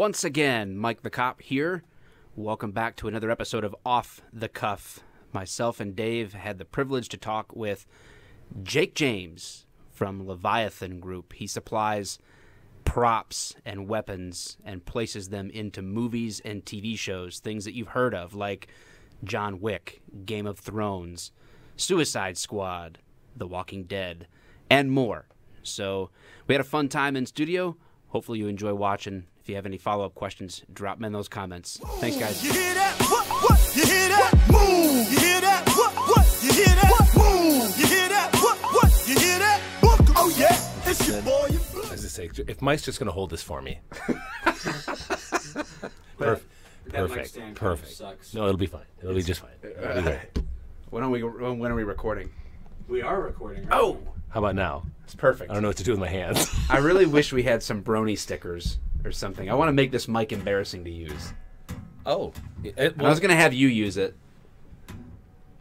Once again, Mike the Cop here. Welcome back to another episode of Off the Cuff. Myself and Dave had the privilege to talk with Jake James from Leviathan Group. He supplies props and weapons and places them into movies and TV shows, things that you've heard of, like John Wick, Game of Thrones, Suicide Squad, The Walking Dead, and more. So we had a fun time in studio. Hopefully you enjoy watching. If you have any follow-up questions, drop them in those comments. Thanks, guys. You hear that? What? You hear that? Move. You hear that? What? You hear that? Move. You hear that? What? You hear that? Oh yeah, it's your boy. I was gonna say, if Mike's just gonna hold this for me. Perfect. Sucks. No, it'll be fine. It'll be just fine. It'll be great. When are we recording? We are recording. Right? Oh, How about now? it's perfect. I don't know what to do with my hands. I really wish we had some brony stickers or something. I want to make this mic embarrassing to use. Oh, I was going to have you use it,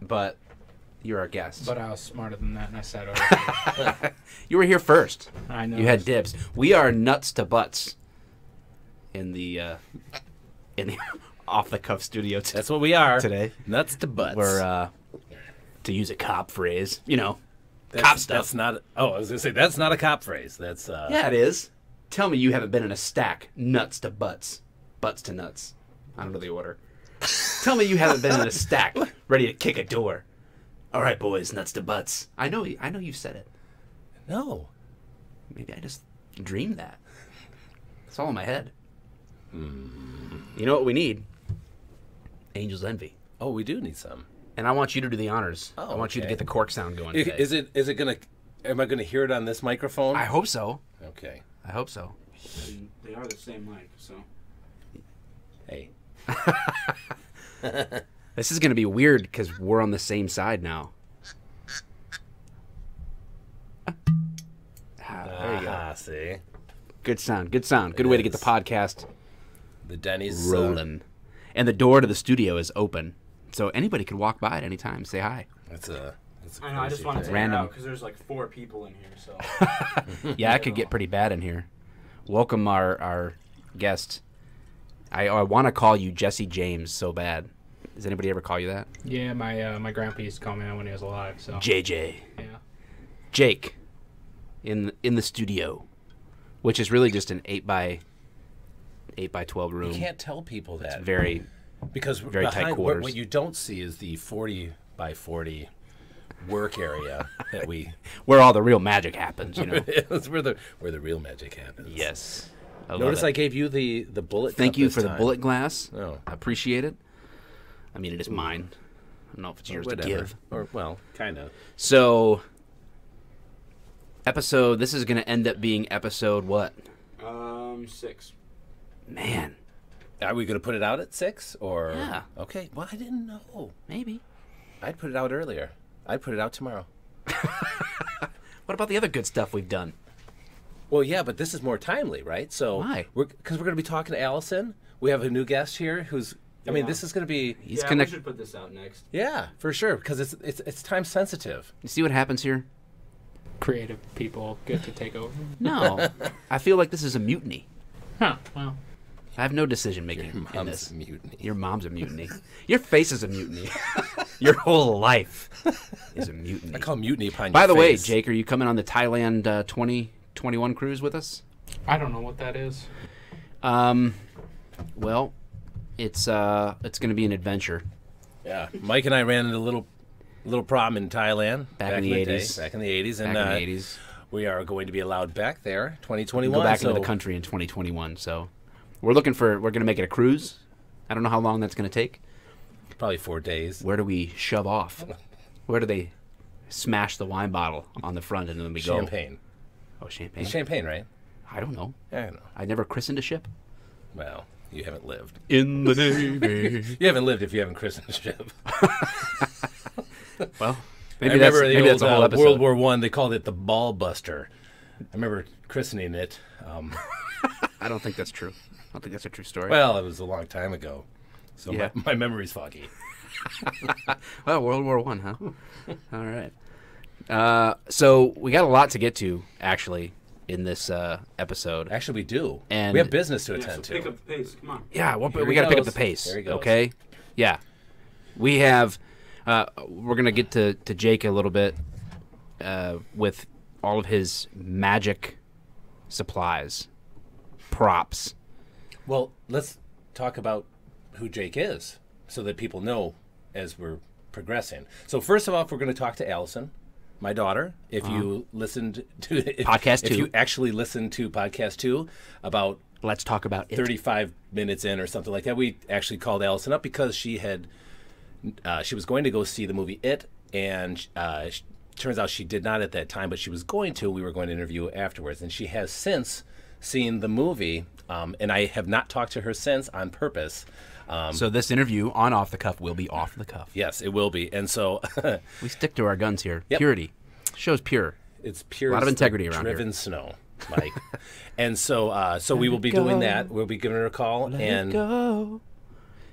but you're our guest. But I was smarter than that, and I sat over. You were here first. I know. You had dibs. We are nuts to butts in the off the cuff studio that's what we are today. Nuts to butts. We're to use a cop phrase, cop stuff. That's not. Oh, I was gonna say that's not a cop phrase. That's Yeah, it is. Tell me you haven't been in a stack. Nuts to butts. Butts to nuts. I don't know the order. Tell me you haven't been in a stack ready to kick a door. All right, boys, nuts to butts. I know you've said it. no. Maybe I just dreamed that. It's all in my head. You know what we need? Angel's Envy. Oh, we do need some. And I want you to do the honors. Oh, I want you to okay. get the cork sound going today. Is it gonna? Am I gonna hear it on this microphone? I hope so. Okay. I hope so. They are the same mic, so. Hey. This is going to be weird because we're on the same side now. There you go. See. Good sound. Good sound. Good way to get the podcast The Denny's rolling. And the door to the studio is open. So anybody could walk by at any time. Say hi. That's a I know, I just wanted to Random. random because there's like 4 people in here, so. Yeah, it could get pretty bad in here. Welcome our guest. I want to call you Jesse James so bad. Does anybody ever call you that? Yeah, my grandpa used to call me that when he was alive. So JJ. yeah, Jake in the studio, which is really just an 8 by 12 room. You can't tell people that. It's very because very tight behind, quarters. What you don't see is the 40 by 40 work area that we. where all the real magic happens, you know. It's where the real magic happens. Yes. Notice I gave you the bullet. Thank cup you this for the time. bullet glass. Oh. I appreciate it. I mean, it is mine. I don't know if it's yours to give. Or well, kind of. So, this is going to end up being episode what? 6. Man, Are we going to put it out at 6 or? Yeah. Okay. Well, I didn't know. maybe. I'd put it out earlier. I'd put it out tomorrow. What about the other good stuff we've done? Well, yeah, but this is more timely, right? So Why? Because we're going to be talking to Allison. We have a new guest here who's. I mean, Yeah. this is going to be. He's Yeah, we connect. should put this out next. Yeah, for sure. Because it's time sensitive. You see what happens here? creative people get to take over. No, I feel like this is a mutiny. Huh? Well, I have no decision making Your in mom's this. a mutiny. Your mom's a mutiny. Your face is a mutiny. Your whole life is a mutiny. I call mutiny upon your By the way, face. Jake, are you coming on the Thailand 2021 cruise with us? I don't know what that is. Well, it's going to be an adventure. Yeah, Mike and I ran into a little problem in Thailand Back in the day, 80s. Back in the 80s, and Back in the 80s. we are going to be allowed back there, We 2021. go back so into the country in 2021. So we're going to make it a cruise. I don't know how long that's going to take. probably 4 days. Where do we shove off? Where do they smash the wine bottle on the front and then we go? Champagne. Oh, champagne. It's champagne, right? I don't know. I don't know. I never christened a ship. Well, you haven't lived. In the Navy. You haven't lived if you haven't christened a ship. Well, I maybe remember maybe that's the a whole old episode. World War One. They called it the Ball Buster. I remember christening it. I don't think that's true. I don't think that's a true story. Well, it was a long time ago, so Yeah. my memory's foggy. Well, World War One, huh? All right. So we got a lot to get to actually in this episode. Actually, we do. And we have business to Yeah, attend so pick to. up the pace. Come on. Yeah, well, Here we he got to pick up goes. the pace. There he goes. Okay? Yeah. We have, we're going to get to Jake a little bit with all of his magic supplies, props. Well, let's talk about who Jake is so that people know as we're progressing. So first of all, we're going to talk to Allison, my daughter. If you listened to Podcast if 2. you actually listened to podcast 2 about Let's talk about it. 35 minutes in or something like that, we actually called Allison up because she was going to go see the movie It, and turns out she did not at that time, but she was going to. We were going to interview afterwards, and she has since seen the movie, and I have not talked to her since on purpose. So this interview on Off the Cuff will be off the cuff. Yes, it will be, and so We stick to our guns here. Yep. Purity. Show's pure. it's pure. A lot of as the integrity around here. driven snow, Mike. And so, we will be doing that. We'll be giving her a call, and go.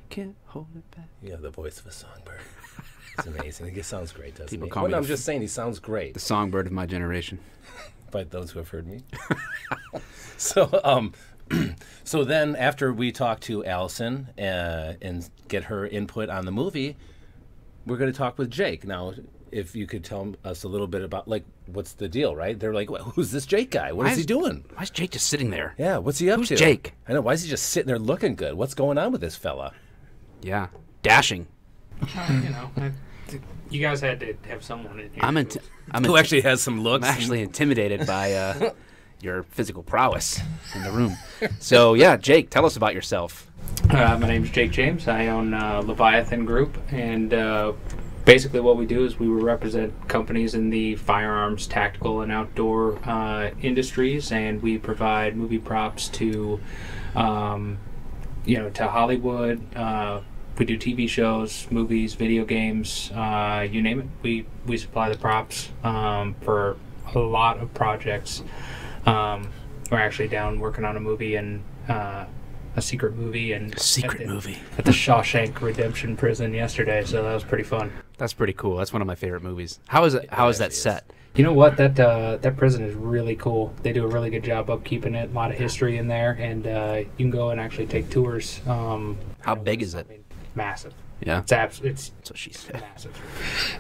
Can't hold it back. you have the voice of a songbird. It's amazing. He sounds great, doesn't People he? call me I'm the just saying, he sounds great. The songbird of my generation. By those who have heard me. So, so then after we talk to Allison and get her input on the movie, we're going to talk with Jake. Now, if you could tell us a little bit about, like, what's the deal, right? They're like, well, who's this Jake guy? What is he doing? Why is Jake just sitting there? Yeah, what's he up Who's to? Jake? I know. Why is he just sitting there looking good? What's going on with this fella? Yeah. Dashing. You know, you guys had to have someone in here. Who actually has some looks? I'm actually intimidated by your physical prowess in the room. So, yeah, Jake, tell us about yourself. My name's Jake James. I own Leviathan Group, and basically what we do is we represent companies in the firearms, tactical, and outdoor industries, and we provide movie props to, to Hollywood. We do TV shows, movies, video games, you name it. We supply the props for a lot of projects. We're actually down working on a movie and a secret movie and movie. at the Shawshank Redemption prison yesterday, so that was pretty fun. That's pretty cool. That's one of my favorite movies. How is it? How is that actually set? You know what? That prison is really cool. They do a really good job upkeeping it. A lot of history in there, and you can go and actually take tours. How big is it? I mean, massive. Yeah. It's That's what she said. massive.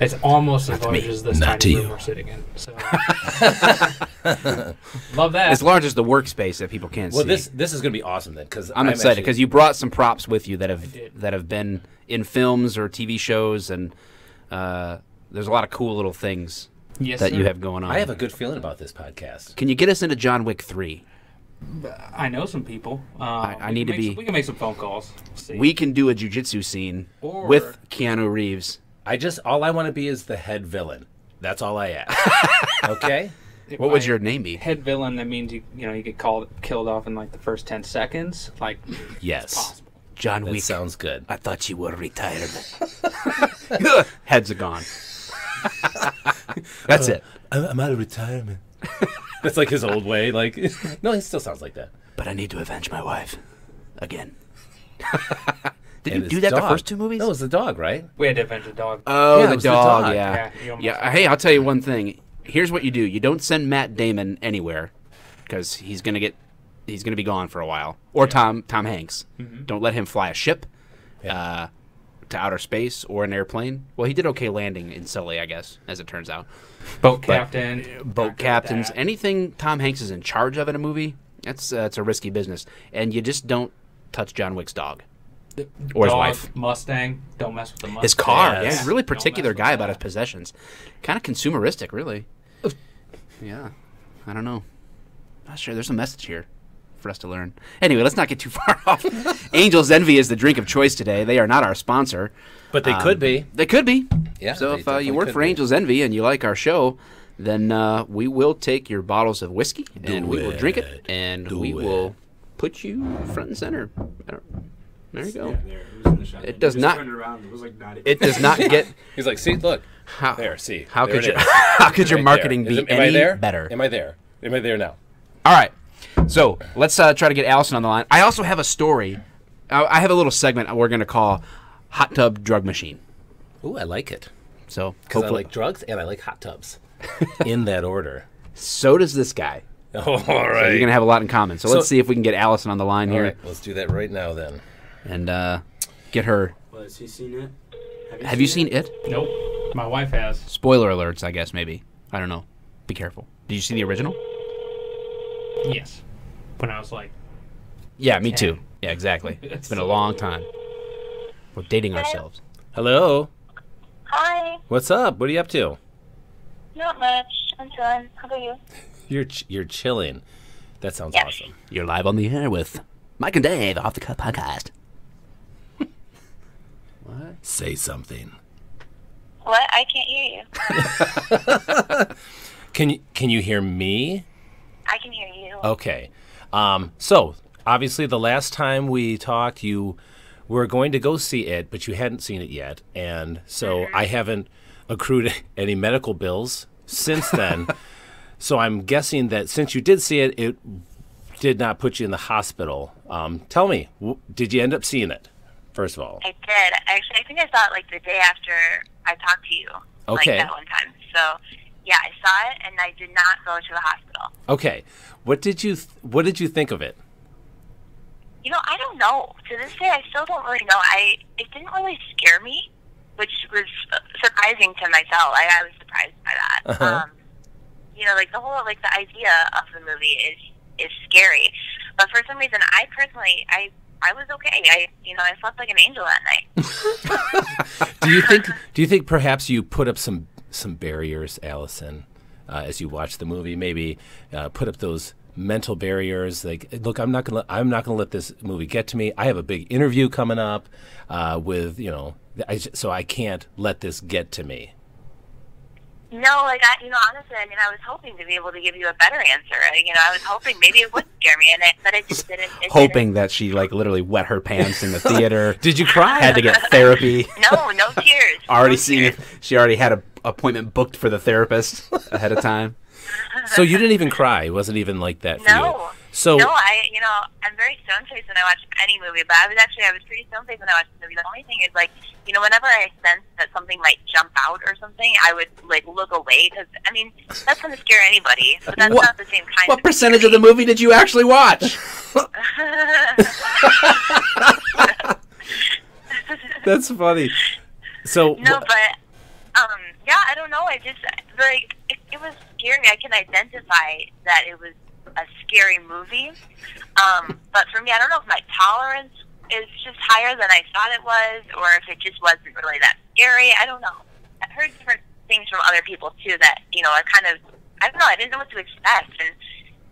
It's almost as to large me. as this Not tiny to room you. we're sitting in. So love that. As large as the workspace that people can't Well, see. this is going to be awesome then, because I'm excited because you brought some props with you that did. have been in films or TV shows, and there's a lot of cool little things Yes, that sir. you have going on. I have a good feeling about this podcast. Can you get us into John Wick 3? I know some people. I need to be- We can make some phone calls. See. We can do a jiu-jitsu scene Or- with Keanu Reeves. All I want to be is the head villain. That's all I ask. Okay? If What would I- your name be? head villain? That means you get killed off in like the first 10 seconds. Like Yes. possible. John That Wick. sounds good. I thought you were retired. Heads are gone. That's it. I'm out of retirement. That's like his old way. Like, no, he still sounds like that. But I need to avenge my wife. Again. Did And you do his that the dog. first two movies? No, it was the dog, right? We had to avenge a dog. Oh, Yeah, it the was the dog, dog. yeah. Yeah, you almost- Yeah, hey, I'll tell you one thing. Here's what you do. You don't send Matt Damon anywhere because he's going to be gone for a while. Or Tom Hanks. Don't let him fly a ship to outer space or an airplane. Well, he did okay landing in Sully, I guess, as it turns out. Boat captain. Boat captains, anything Tom Hanks is in charge of in a movie, it's a risky business. And you just don't touch John Wick's dog. Or his Dog, wife. Mustang. Don't mess with the Mustang. His car. Yes. Yeah, he's a really Don't particular mess with guy that. about his possessions. Kind of consumeristic, really. Yeah. I don't know. Not sure. There's a message here for us to learn. Anyway, let's not get too far off. Angel's Envy is the drink of choice today. They are not our sponsor. But they could be. They could be. Yeah, So they if definitely you work could for be. Angel's Envy and you like our show, then we will take your bottles of whiskey and we will drink it it. and Do we it. will put you front and center. There you go. Yeah, there. It was in the shot. It does You just not- Turned around. It was like not. It does not get. He's like, see, look. How, There, see. How There could it your is. how could your Right marketing there. be Am I any there? better? Am I there? Am I there now? All right. So let's try to get Allison on the line. I also have a story. I have a little segment we're going to call Hot Tub Drug Machine. Ooh, I like it. So Because I hopefully, like drugs and I like hot tubs. In that order. so does this guy. All So you're right. going to have a lot in common. So let's see if we can get Allison on the line All here right, let's do that right now then. and get her. Well, has he seen it? Have you seen it? Nope. My wife has. Spoiler alerts, I guess, maybe. I don't know. Be careful. Did you see the original? Yes. When I was like, Yeah, me too. Yeah, exactly. It's been a long time. We're dating ourselves. Hello. Hi. What's up? What are you up to? Not much. I'm chilling. How about you? You're chilling. That sounds Yes. awesome. You're live on the air with Mike and Dave, Off the Cuff Podcast. What? Say something. What? I can't hear you. Can you hear me? I can hear you. Okay. So obviously the last time we talked, you were going to go see it, but you hadn't seen it yet, and so I haven't accrued any medical bills since then. So I'm guessing that since you did see it, it did not put you in the hospital. Tell me, did you end up seeing it? First of all. I did. Actually, I think I saw it like the day after I talked to you. Okay. Like that one time. So, yeah, I saw it, and I did not go to the hospital. Okay. What did you think of it? You know, I don't know. To this day, I still don't really know. It didn't really scare me, which was surprising to myself. I was surprised by that. Uh-huh. You know, like the whole, like the idea of the movie is scary. But for some reason, I personally, I was okay. I slept like an angel that night. Do you think perhaps you put up some barriers, Allison, as you watch the movie? Maybe put up those mental barriers. Like, look, I'm not gonna let this movie get to me. I have a big interview coming up with so I can't let this get to me. No, like honestly, I was hoping to be able to give you a better answer. I was hoping maybe it would scare me, but it just didn't. Hoping that she like literally wet her pants in the theater. Did you cry? Had to get therapy. No tears. Already No seen tears. it. She already had an appointment booked for the therapist ahead of time. So you didn't even cry. It wasn't even like that for you. No. So No, I'm very stone-faced when I watch any movie, but I was pretty stone-faced when I watched the movie. The only thing is, like, whenever I sensed that something might jump out or something, I would, like, look away, because, that's going to scare anybody, but that's not the same kind What of percentage of the movie did you actually watch? that's funny. So No, but, yeah, I don't know, it was scary. I can identify that it was a scary movie, but for me, I don't know if my tolerance is just higher than I thought it was, or if it just wasn't really that scary. I don't know. I've heard different things from other people too that I don't know. I didn't know what to expect, and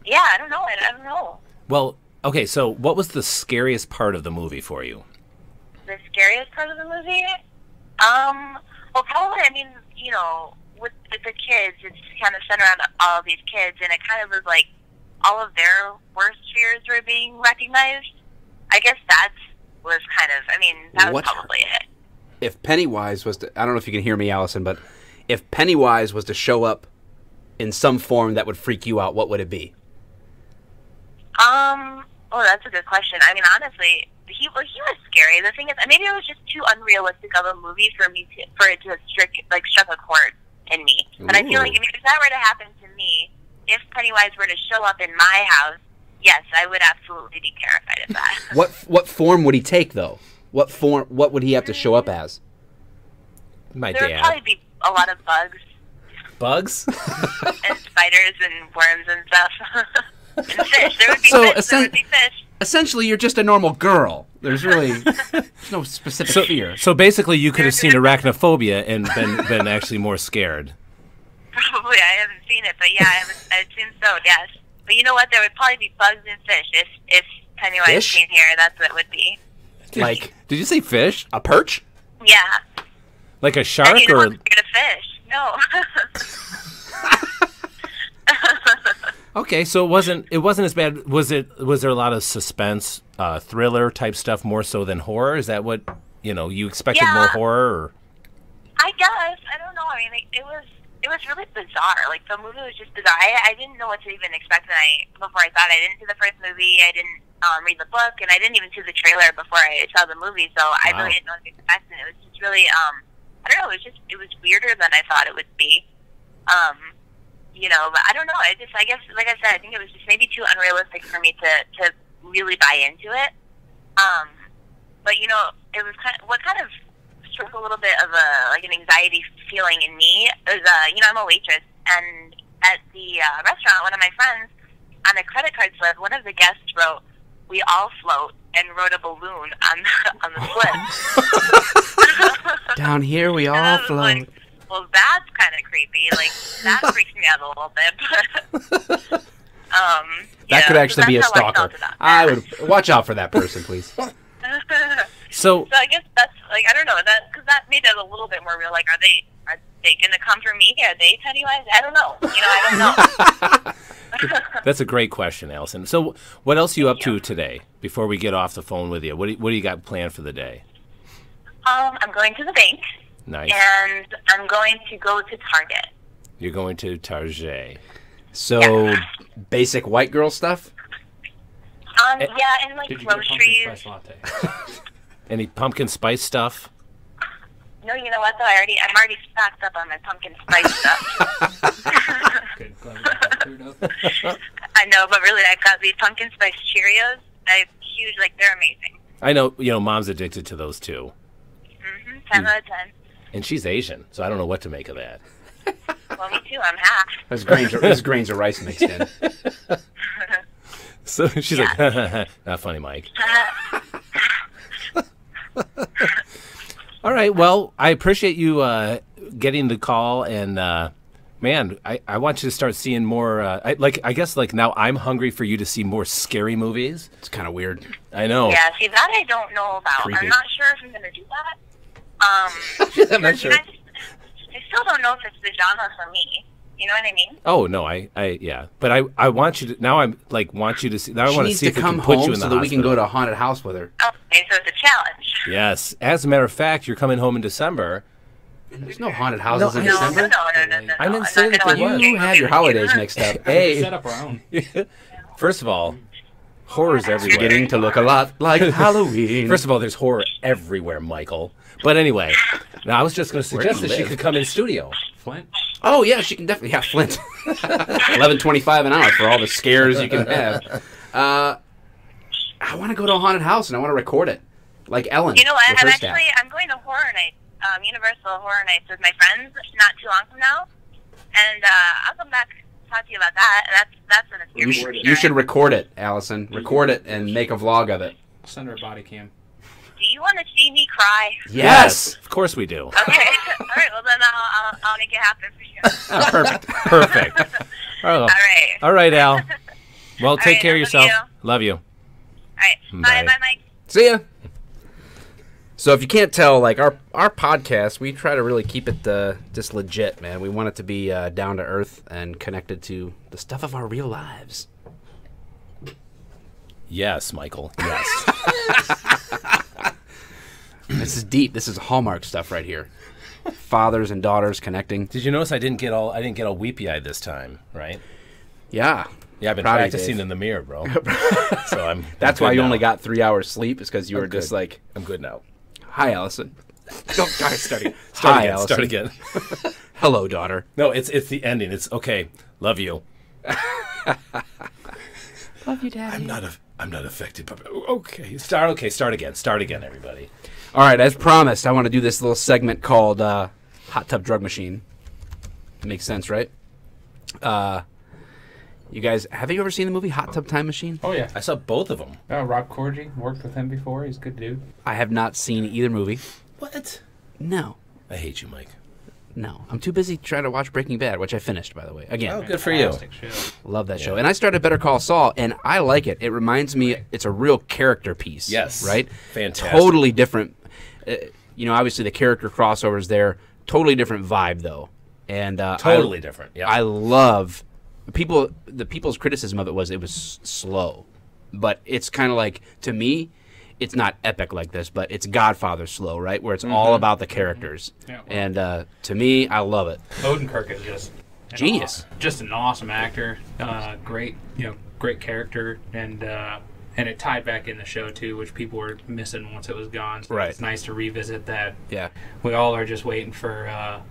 yeah, I don't know. I don't know. Well, okay. So what was the scariest part of the movie for you? The scariest part of the movie, well, probably with the kids, it's kind of centered around all of these kids, and it kind of was like all of their worst fears were being recognized. I guess that was that was probably it. If Pennywise was to, I don't know if you can hear me, Allison, but if Pennywise was to show up in some form that would freak you out, what would it be? Oh, that's a good question. Honestly, he was scary. The thing is, maybe it was just too unrealistic of a movie for it to have struck a chord in me. But I feel like if that were to happen to me, if Pennywise were to show up in my house, yes, I would absolutely be terrified of that. What form would he take, though? What would he have to show up as? My There would dad. probably be a lot of bugs Bugs? and spiders and worms and stuff. And fish. There would be So, fish. There would be fish. Essentially, you're just a normal girl. There's no specific fear. So basically, you could have seen arachnophobia and been actually more scared. Probably. I haven't seen it, but yeah, I assume so, yes. But you know what? There would probably be bugs and fish if Pennywise Fish? came here. That's what it would be. Like Did you say fish? a perch? Yeah. Like a I shark mean, or? scared of fish. No. Okay, so it wasn't as bad. Was there a lot of suspense, thriller type stuff more so than horror? Is that what you expected Yeah. more horror? Or? I guess. I don't know. It was really bizarre. Like, the movie was just bizarre. I didn't know what to even expect before I saw it. I didn't see the first movie. I didn't read the book, and I didn't even see the trailer before I saw the movie. So I really didn't know what to expect, and it was just really I don't know. It was weirder than I thought it would be. you know, but I don't know. I guess, like I said, I think it was just maybe too unrealistic for me to really buy into it. But you know, it was what kind of struck a little bit of an anxiety feeling in me is, you know, I'm a waitress, and at the restaurant, one of my friends, on a credit card slip, one of the guests wrote, "We all float," and wrote a balloon on the slip. Down here, we And I all was float. like, well, that's kind of creepy. Like, that freaks me out a little bit. But, That could actually be a that's how I stalker. felt about I that. would watch out for that person, please. So So I guess that's, like, I don't know, because that made it a little bit more real. Like, are they going to come for me? Are they Pennywise? I don't know. You know, I don't know. that's a great question, Allison. So what else are you up to today before we get off the phone with you? What do you got planned for the day? I'm going to the bank, Nice. and I'm going to go to Target. You're going to Target. So, Yeah. basic white girl stuff? Yeah, and, like, Did you get a pumpkin groceries. spice latte? Any pumpkin spice stuff? No, you know what, though? I'm already stocked up on my pumpkin spice stuff. Good. Glad we got that cleared up. I know, but really, I've got these pumpkin spice Cheerios. They're huge, like, they're amazing. I know, Mom's addicted to those too. 10 out of 10. And she's Asian, so I don't know what to make of that. Well, me too, I'm half. There's grains of rice mixed in. So she's like, not funny, Mike. All right, well, I appreciate you getting the call, and man, I want you to start seeing more. I guess now I'm hungry for you to see more scary movies. It's kind of weird. I know. Yeah, see, that I don't know about. Creepy. I'm not sure if I'm going to do that. I'm not sure. I still don't know if it's the genre for me. You know what I mean? Oh no, yeah, but I want you to now. I'm want you to see. Now I She want to needs see to if we come can put you home in the so that we can go hospital. to a haunted house with her. Okay, so it's a challenge. Yes, as a matter of fact, you're coming home in December. There's no haunted houses in No, no, December. no. I didn't I'm say not that gonna there watch was. a You scary have movie your with you. holidays mixed up. Hey, Set up our own. First of all, horror's everywhere. beginning to look a lot like Halloween. First of all, there's horror everywhere, Michael. But anyway, now I was just going to Where do suggest you that she live? could come in studio. Flint. Oh yeah, she can definitely have Flint. 11.25 an hour for all the scares you can have. I want to go to a haunted house and I want to record it, like Ellen. You know what? with her staff. I'm going to horror night, Universal Horror Nights with my friends not too long from now, and I'll come back and talk to you about that. That's an You experience. should record it, Allison. Record it and make a vlog of it. Send her a body cam. Do you want to see me cry? Yes. Of course we do. Okay. All right. Well, then I'll make it happen for you. Perfect. Perfect. All right. All right, Al. Well, take right, care of love yourself. you. Love you. All right. Bye. Bye, Mike. See ya. So if you can't tell, like our podcast, we try to really keep it just legit, man. We want it to be down to earth and connected to the stuff of our real lives. Yes, Michael. Yes. This is deep. This is Hallmark stuff right here. Fathers and daughters connecting. Did you notice I didn't get all weepy-eyed this time, right? Yeah. Yeah, I've been Proud of you, practicing Dave. in the mirror, bro. So I'm. That's I'm why good you now. only got 3 hours sleep, is because you were I'm just good. like, I'm good now. "Hi, Allison." Don't start again. Hi, again. Allison. Start again. Hello, daughter. No, it's the ending. It's okay. Love you. Love you, Daddy. I'm not affected. But okay. Start again. Start again, everybody. All right, as promised, I want to do this little segment called Hot Tub Drug Machine. Makes sense, right? You guys, have you ever seen the movie Hot Tub Time Machine? Oh yeah. I saw both of them. Rob Corddry worked with him before. He's a good dude. I have not seen either movie. What? No. I hate you, Mike. No. I'm too busy trying to watch Breaking Bad, which I finished, by the way. Again, Oh, good for you. Fantastic show. love that show. And I started Better Call Saul, and I like it. It reminds me, it's a real character piece. Yes. Right? Fantastic. Totally different. Obviously the character crossovers there. Totally different vibe, though. And Totally different. Yeah. I love the people's criticism of it was slow, but it's kind of like, to me, it's not epic like this, but it's Godfather slow, right? Where it's all about the characters. Yeah. And to me, I love it. Odenkirk is just Genius. Just an awesome actor. Great character, and and it tied back in the show too, which people were missing once it was gone. So Right. it's nice to revisit that. Yeah. We all are just waiting for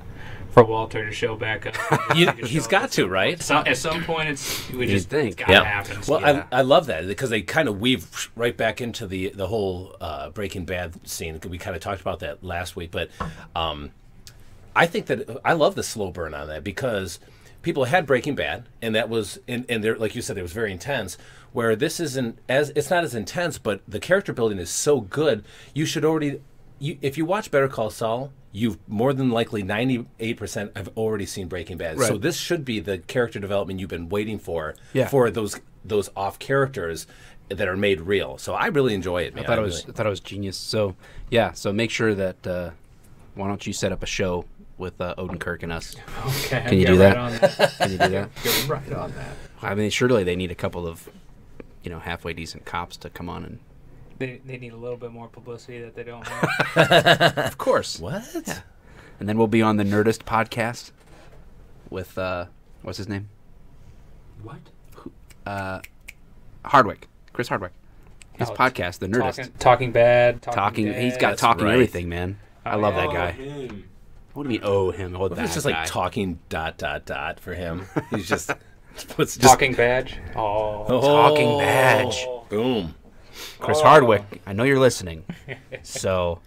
Walter to show back up. He's got to, right? So, at some point, You'd think. it's gotta happen. Well, Yeah. I love that because they kind of weave right back into the whole Breaking Bad scene. We kind of talked about that last week, but I think that I love the slow burn on that because people had Breaking Bad, and that was and there, like you said, it was very intense. Where this isn't as it's not as intense, but the character building is so good. You should already, if you watch Better Call Saul, you've more than likely 98% have already seen Breaking Bad. Right. So this should be the character development you've been waiting for Yeah. for those off characters that are made real. So I really enjoy it, man. I thought it was genius. So yeah, so make sure that why don't you set up a show with Odenkirk and us? Okay, Can you get do right that? on that. Can you do that? Get right on that. I mean, surely they need a couple of halfway decent cops to come on and. They need a little bit more publicity that they don't have. Of course. What? Yeah. And then we'll be on the Nerdist podcast with what's his name? What? Hardwick. Chris Hardwick. His Oh, podcast, The Nerdist. Talking bad. Talking. Dead. He's got That's talking right. everything, man. I love that Oh, guy. him. What do you mean? Oh, him. Oh, What if that it's just guy. like talking ... for him? He's just what's Talking badge. Oh. Talking badge. Boom. Chris Hardwick. I know you're listening. So,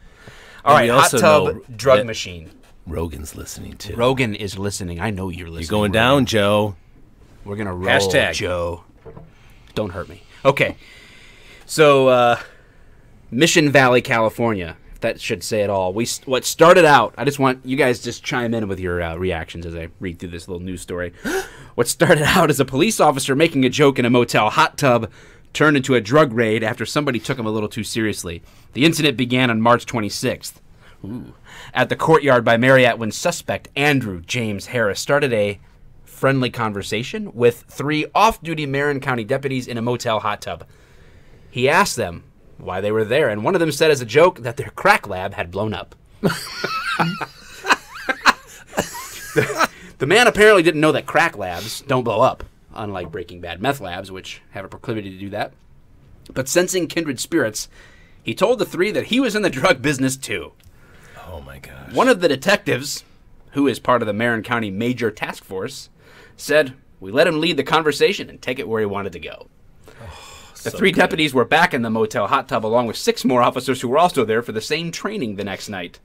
all And right. we Hot also tub know drug that- machine. Rogan's listening too. Rogan is listening. I know you're listening. You're going Rogan. down, Joe. We're gonna roll, Hashtag. Joe. Don't hurt me. Okay. So, Mission Valley, California. If that should say it all. What started out. I just want you guys just chime in with your reactions as I read through this little news story. What started out as a police officer making a joke in a motel hot tub turned into a drug raid after somebody took him a little too seriously. The incident began on March 26th. At the Courtyard by Marriott when suspect Andrew James Harris started a friendly conversation with 3 off-duty Marin County deputies in a motel hot tub. He asked them why they were there, and one of them said as a joke that their crack lab had blown up. The man apparently didn't know that crack labs don't blow up, unlike Breaking Bad meth labs, which have a proclivity to do that. But sensing kindred spirits, he told the 3 that he was in the drug business too. Oh my gosh. One of the detectives, who is part of the Marin County Major Task Force, said, "We let him lead the conversation and take it where he wanted to go." The 3 deputies were back in the motel hot tub along with 6 more officers who were also there for the same training the next night.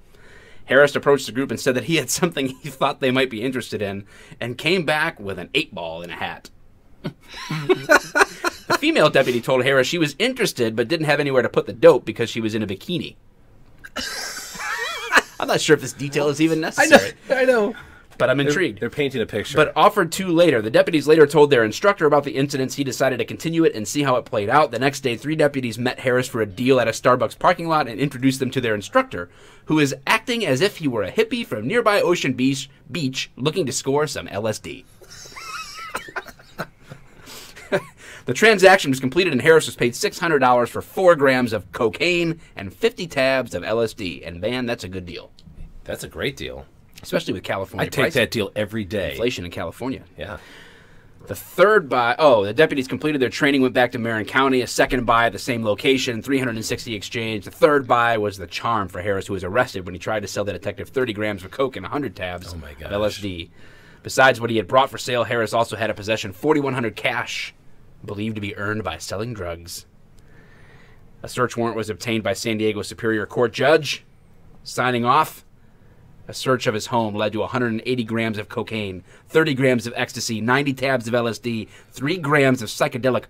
Harris approached the group and said that he had something he thought they might be interested in and came back with an 8-ball in a hat. The female deputy told Harris she was interested but didn't have anywhere to put the dope because she was in a bikini. I'm not sure if this detail is even necessary. I know. But I'm intrigued. They're painting a picture. But offered to later. The deputies later told their instructor about the incidents. He decided to continue it and see how it played out. The next day, 3 deputies met Harris for a deal at a Starbucks parking lot and introduced them to their instructor, who is acting as if he were a hippie from nearby Ocean Beach looking to score some LSD. The transaction was completed and Harris was paid $600 for 4 grams of cocaine and 50 tabs of LSD. And man, that's a good deal. That's a great deal. Especially with California I take pricing. that deal every day. Inflation in California. Yeah. The third buy, the deputies completed their training, went back to Marin County. A second buy at the same location, 360 exchange. The third buy was the charm for Harris, who was arrested when he tried to sell the detective 30 grams of coke and 100 tabs Oh my of gosh. LSD. Besides what he had brought for sale, Harris also had in possession $4,100 cash, believed to be earned by selling drugs. A search warrant was obtained by San Diego Superior Court judge. Signing off, a search of his home led to 180 grams of cocaine, 30 grams of ecstasy, 90 tabs of LSD, 3 grams of psychedelic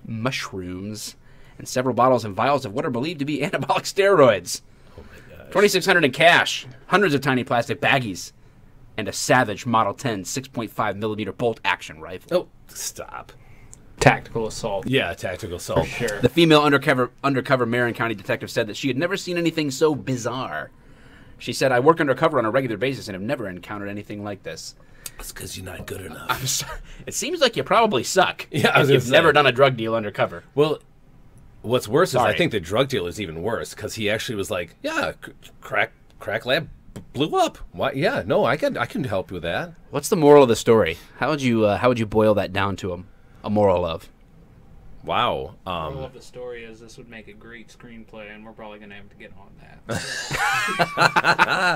mushrooms, and several bottles and vials of what are believed to be anabolic steroids. Oh my gosh. $2,600 in cash, hundreds of tiny plastic baggies, and a Savage Model 10 6.5 millimeter bolt action rifle. Oh, stop. Tactical assault. Yeah, tactical assault. Sure. The female undercover Marin County detective said that she had never seen anything so bizarre. She said, "I work undercover on a regular basis and have never encountered anything like this." It's because you're not good enough. I'm sorry. It seems like you probably suck. Yeah, I if was gonna you've say. never done a drug deal undercover. Well, what's worse is Sorry. I think the drug deal is even worse because he actually was like, "Yeah, crack lab blew up. Why? Yeah, no, I can help you with that." What's the moral of the story? How would you boil that down to a moral of? Wow. Moral of the story is this would make a great screenplay, and we're probably going to have to get on that.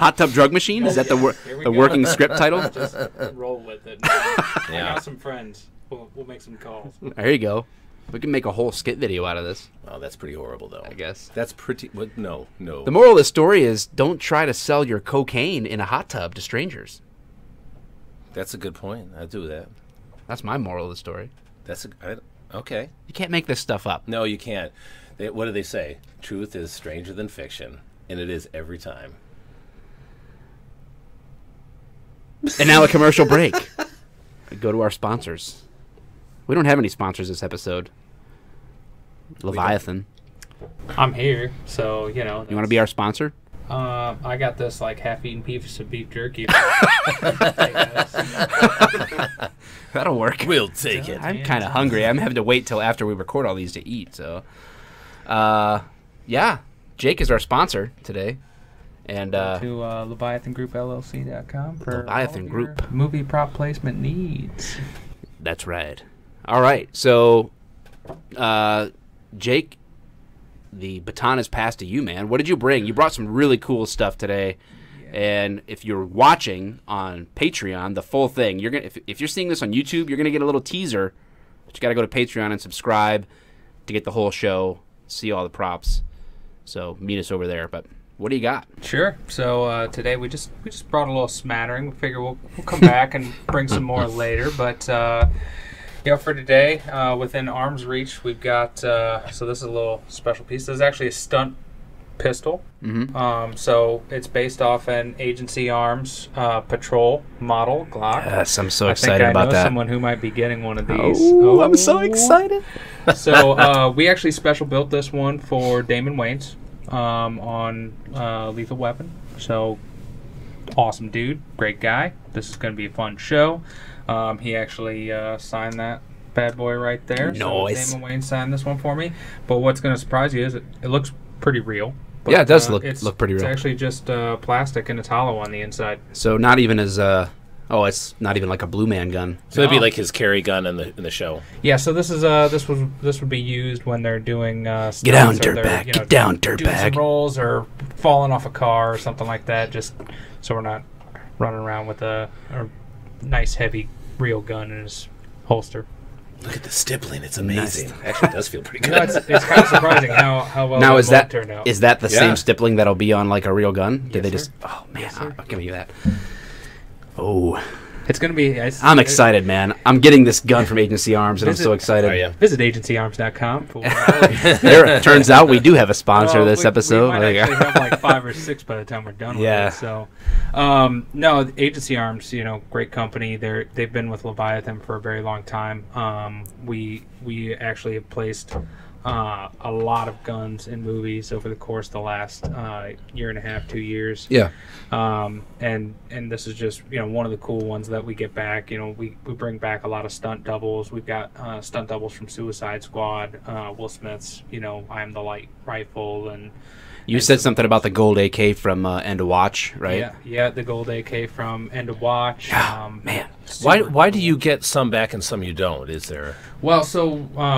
Hot Tub Drug Machine? Is that the Here we the go. working script title? Just roll with it. I got some friends. We'll make some calls. There you go. We can make a whole skit video out of this, Oh, that's pretty horrible, though. I guess. That's pretty. What? No. The moral of the story is don't try to sell your cocaine in a hot tub to strangers. That's a good point. I do that. That's my moral of the story. Okay. You can't make this stuff up. No, you can't. What do they say? Truth is stranger than fiction, and it is every time. And now a commercial break. Go to our sponsors. We don't have any sponsors this episode. Leviathan. I'm here, so, you know. You want to be our sponsor? I got this, like, half-eaten piece of beef jerky. That'll work. We'll take it. I'm kind of hungry. I'm having to wait till after we record all these to eat. So, yeah, Jake is our sponsor today, and to LeviathanGroupLLC.com for Leviathan all of Group. your movie prop placement needs. That's right. All right, so, Jake, the baton is passed to you, man. What did you bring? You brought some really cool stuff today. And if you're watching on Patreon, the full thing, you're gonna if you're seeing this on YouTube, you're gonna get a little teaser. But you got to go to Patreon and subscribe to get the whole show, see all the props. So meet us over there. But what do you got? Sure. So today we just brought a little smattering. We figure we'll come back and bring some more later. But you know, for today, within arm's reach, we've got. So this is a little special piece. This is actually a stunt pistol. Mm-hmm. So it's based off an Agency Arms Patrol model Glock. Yes, I'm so I excited think I about know that. someone who might be getting one of these. Oh, I'm so excited. So we actually special built this one for Damon Wayans on Lethal Weapon. So awesome dude, great guy. This is going to be a fun show. He actually signed that bad boy right there. Nice. So Damon Wayans signed this one for me. But what's going to surprise you is it looks pretty real. But, Yeah, it does look pretty real. It's actually just plastic and it's hollow on the inside. So not even as it's not even like a Blue Man gun. So it'd be like his carry gun in the show. Yeah, so this is this would be used when they're doing stunts Get down, or they're, dirtbag. you know, Get down, doing some dirtbag. rolls or falling off a car or something like that. Just so we're not running around with a nice heavy real gun in his holster. Look at the stippling. It's amazing. Actually, it does feel pretty You know, good. it's kind of surprising how well Now that is mold that turned out. is that the Yeah. same stippling that'll be on like a real gun? Did Yes, they sir. just? Oh man, Yes, sir. I'll give you that. Oh, It's going to be... I'm excited, man. I'm getting this gun from Agency Arms, and I'm so excited. Are you? Visit agencyarms.com for... There, it turns out we do have a sponsor Well, this episode. We might There you go. actually have like 5 or 6 by the time we're done Yeah. with it. So, no, Agency Arms, you know, great company. They've been with Leviathan for a very long time. We actually have placed a lot of guns in movies over the course of the last year and a half, 2 years. Yeah. And this is just, you know, one of the cool ones that we get back. You know, we bring back a lot of stunt doubles. We've got stunt doubles from Suicide Squad, Will Smith's, you know, I Am the Light rifle, and You said something about the gold AK from End of Watch, right? yeah, the gold AK from End of Watch. Man. Why do you get some back and some you don't? Is there? Well, so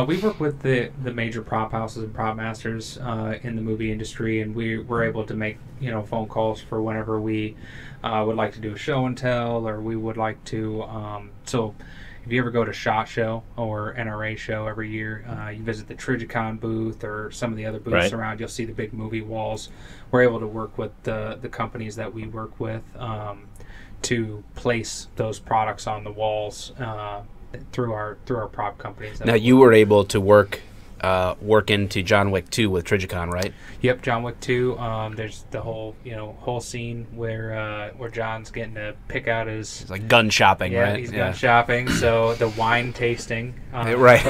we work with the major prop houses and prop masters in the movie industry, and we're able to make, you know, phone calls for whenever we would like to do a show and tell, or we would like to. So if you ever go to SHOT Show or NRA Show every year, you visit the Trigicon booth or some of the other booths Right. around, you'll see the big movie walls. We're able to work with the companies that we work with to place those products on the walls through our prop companies. that Now we you work were able to work into John Wick 2 with Trigicon, right? Yep, John Wick 2. There's the whole scene where John's getting to pick out his It's like gun shopping, right? he's gone shopping. So the wine tasting, Right.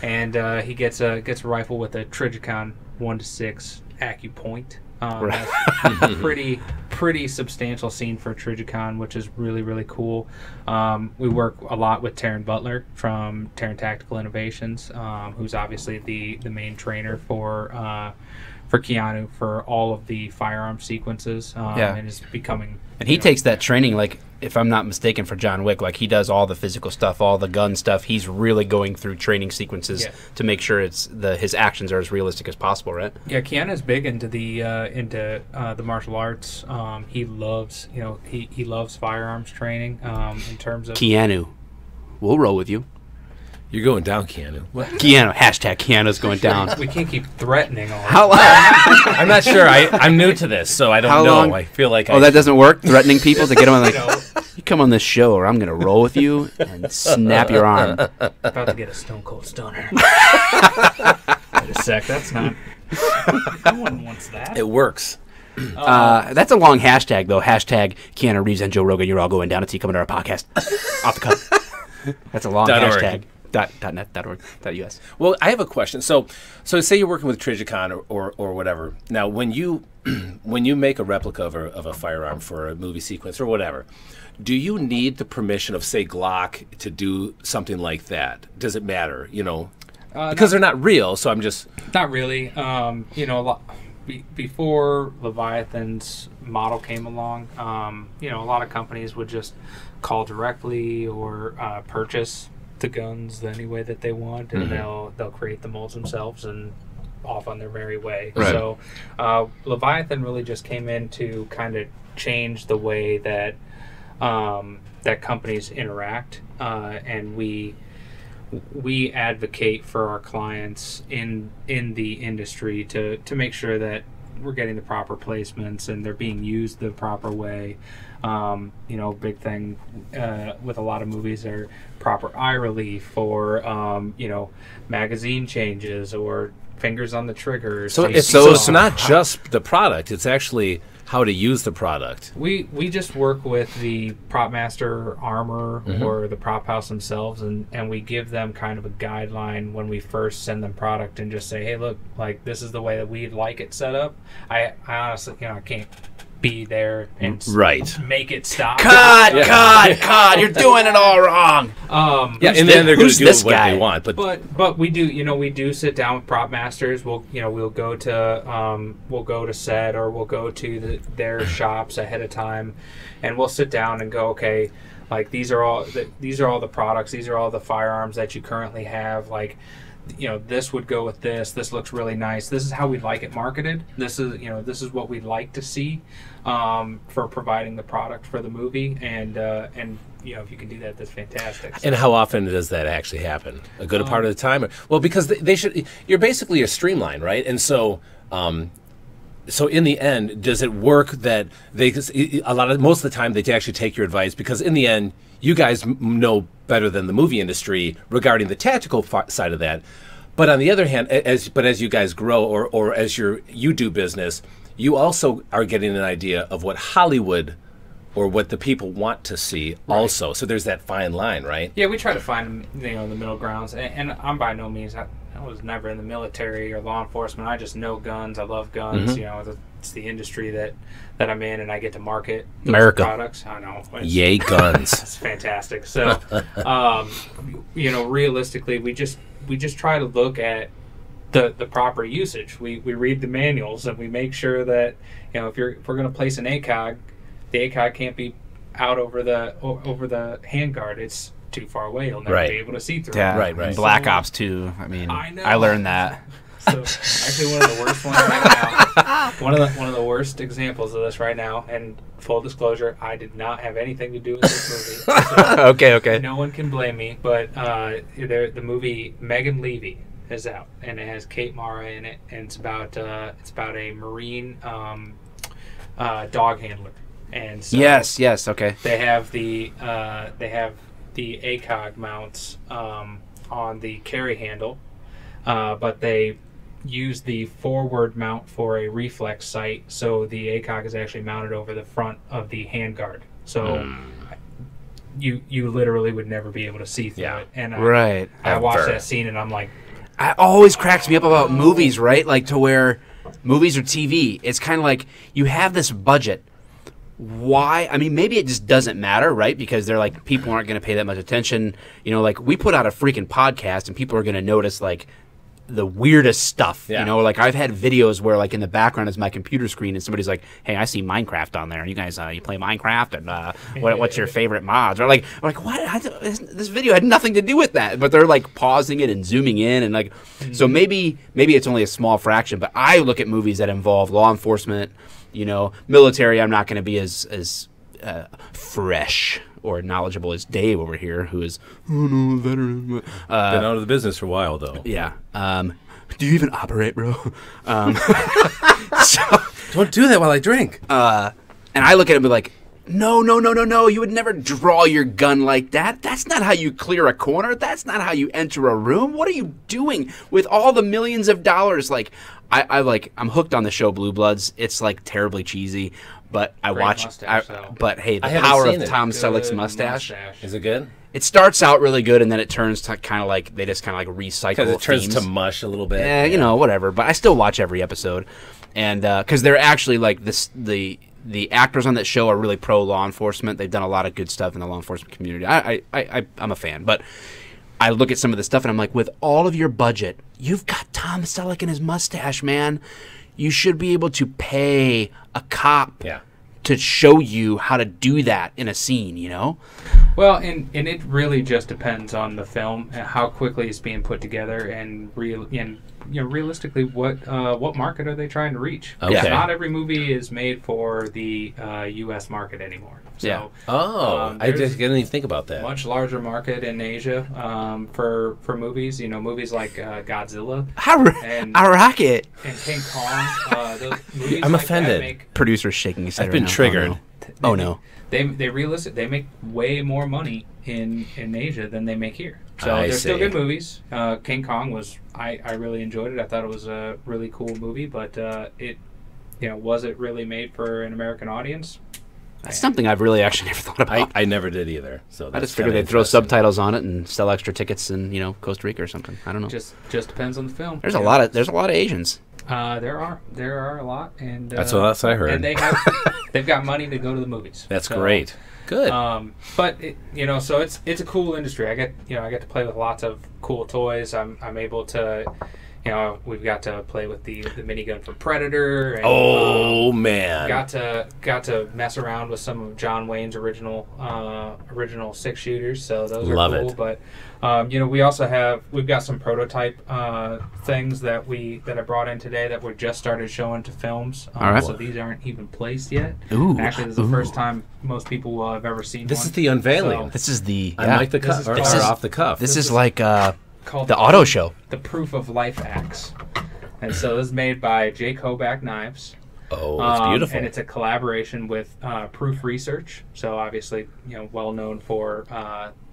and he gets a rifle with a Trigicon 1-6 AccuPoint. Right. That's a pretty substantial scene for Trigicon, which is really, really cool. We work a lot with Taryn Butler from Taryn Tactical Innovations, who's obviously the main trainer for Keanu for all of the firearm sequences, Yeah. and is becoming. And he takes that training like if I'm not mistaken, for John Wick, like he does all the physical stuff, all the gun stuff. He's really going through training sequences to make sure his actions are as realistic as possible, right? Yeah, Keanu's big into the martial arts. He loves he loves firearms training. In terms of Keanu, we'll roll with you. You're going down, Keanu. What? Keanu, hashtag Keanu's going down. We can't keep threatening all. How long? I'm not sure. I'm new to this, so I don't How know. long? I feel like that doesn't work. Threatening people to get them on you come on this show, or I'm gonna roll with you and snap your arm. About to get a stone cold stunner. Wait a sec. That's not. No one wants that. It works. That's a long hashtag though. Hashtag Keanu Reeves and Joe Rogan. You're all going down to see coming to our podcast. Off the cuff. That's a long hashtag. .net.org .us. Well, I have a question. So say you're working with Trigicon or whatever. Now, when you make a replica of a firearm for a movie sequence or whatever, do you need the permission of, say, Glock to do something like that? Does it matter? Because they're not real. So I'm just not really. Before Leviathan's model came along, a lot of companies would just call directly or purchase the guns any way that they want, and they'll create the molds themselves and off on their merry way. Right. So Leviathan really just came in to kind of change the way that that companies interact, and we advocate for our clients in the industry to make sure that we're getting the proper placements and they're being used the proper way. Big thing with a lot of movies are proper eye relief or magazine changes or fingers on the trigger. so it's not just the product; it's actually how to use the product. We just work with the prop master armor or the prop house themselves, and we give them kind of a guideline when we first send them product and just say, hey, look, like this is the way that we'd like it set up. I honestly, I can't be there and make it stop. God, you're doing it all wrong. And then they're going to do what they want. But we do, we do sit down with prop masters. We'll go to set or we'll go to their shops ahead of time, and we'll sit down and go, okay, like these are all the products, these are all the firearms that you currently have, like. This would go with this. This looks really nice. This is how we'd like it marketed. This is what we'd like to see for providing the product for the movie. And if you can do that, that's fantastic. And how often does that actually happen? A good part of the time? Well, because they should. You're basically a streamline, right? And so. So in the end, does it work that most of the time they actually take your advice, because in the end you guys know better than the movie industry regarding the tactical side of that. But on the other hand, as you guys grow or as you do business, you also are getting an idea of what Hollywood or what the people want to see also. So there's that fine line, right? Yeah, we try to find the middle grounds, and I'm by no means. I was never in the military or law enforcement. I just know guns. I love guns. It's the industry that I'm in, and I get to market America products. I know. Yay, guns! It's fantastic. So, realistically, we just try to look at the proper usage. We read the manuals and we make sure that if we're going to place an ACOG, the ACOG can't be out over the handguard. It's too far away. You'll never be able to see through. Yeah, it. Right. Black Ops 2. I mean, I learned that. So actually, one of the worst ones right now. One of the worst examples of this right now. And full disclosure, I did not have anything to do with this movie. So okay. No one can blame me. But the movie Megan Levy is out, and it has Kate Mara in it, and it's about a Marine dog handler. And so yes, okay. They have the ACOG mounts on the carry handle, but they use the forward mount for a reflex sight, so the ACOG is actually mounted over the front of the handguard. So you literally would never be able to see through it. And I watched that scene and I'm like, it always cracks me up about movies, right? Like to where movies or TV, it's kind of like you have this budget. Why? I mean, maybe it just doesn't matter, right? Because they're like, people aren't going to pay that much attention. Like we put out a freaking podcast and people are going to notice like the weirdest stuff. Yeah. You know, like I've had videos where like in the background is my computer screen and somebody's like, "Hey, I see Minecraft on there. You guys, you play Minecraft? And what's your favorite mods?" Or like, I'm like, what? This video had nothing to do with that. But they're like pausing it and zooming in and like, so maybe it's only a small fraction. But I look at movies that involve law enforcement, you know, military. I'm not going to be as fresh or knowledgeable as Dave over here, who is a veteran. Been out of the business for a while, though. Yeah. Do you even operate, bro? So, Don't do that while I drink. and I look at it and be like, no. You would never draw your gun like that. That's not how you clear a corner. That's not how you enter a room. What are you doing with all the millions of dollars? Like, I'm hooked on the show Blue Bloods. It's like terribly cheesy, but I Great watch. mustache, though. But hey, the I haven't power seen of it. Tom Good Selleck's mustache. Is it good? It starts out really good, and then it turns to kind of like they just kind of like recycle Because it turns themes. to mush a little bit. Yeah, you know, whatever. But I still watch every episode, and because they're actually like the actors on that show are really pro law enforcement. They've done a lot of good stuff in the law enforcement community. I'm a fan, but I look at some of the stuff and I'm like, with all of your budget, you've got Tom Selleck and his mustache, man. You should be able to pay a cop Yeah. to show you how to do that in a scene, you know? Well, and it really just depends on the film and how quickly it's being put together, and realistically, what market are they trying to reach? Okay. Because not every movie is made for the U.S. market anymore. So, Yeah. Oh, I there's didn't even think about that. much larger market in Asia for movies. You know, movies like Godzilla I rock it. and King Kong. Those movies I'm like offended. That make, Producer's shaking his head. I've been right now. triggered. Oh no. They make way more money in Asia than they make here. So I they're still see. good movies. King Kong I really enjoyed it. I thought it was a really cool movie, but was it really made for an American audience? That's something I've really actually never thought about. I never did either. So I that's just figured kinda they'd throw interesting. subtitles on it and sell extra tickets in, you know, Costa Rica or something. I don't know. Just depends on the film. There's a lot of Asians. There are a lot, and That's what else I heard. And they've got money to go to the movies. That's So, great. Good. But so it's a cool industry. I get to play with lots of cool toys. I'm able to, we've got to play with the minigun from Predator. And, oh man. got to mess around with some of John Wayne's original 6-shooters. So those Love are cool. it. But we also we've got some prototype things that I brought in today that we just started showing to films. All right. So these aren't even placed yet. Ooh. Actually, this is the first time most people will have ever seen This one. is the unveiling. So, This is the I like the This cuff is or called- off the cuff. this is like called the auto show. The Proof of Life Axe. And so this is made by J. Koback Knives. Oh, it's beautiful. And it's a collaboration with Proof Research. So obviously, well known for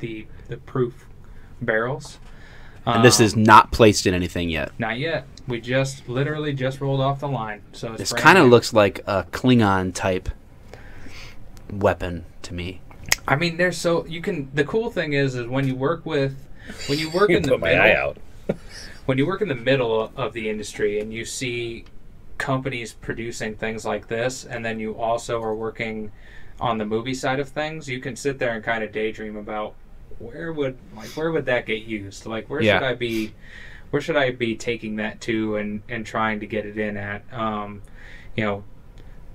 the Proof barrels. And this is not placed in anything yet. Not yet. We literally just rolled off the line. So it's This brand kind of new. looks like a Klingon type weapon to me. I mean, they're so the cool thing is when you work in the put my middle, eye out. when you work in the middle of the industry and you see companies producing things like this, and then you also are working on the movie side of things, you can sit there and kind of daydream about where would that get used? Like where should I be taking that to and trying to get it in at?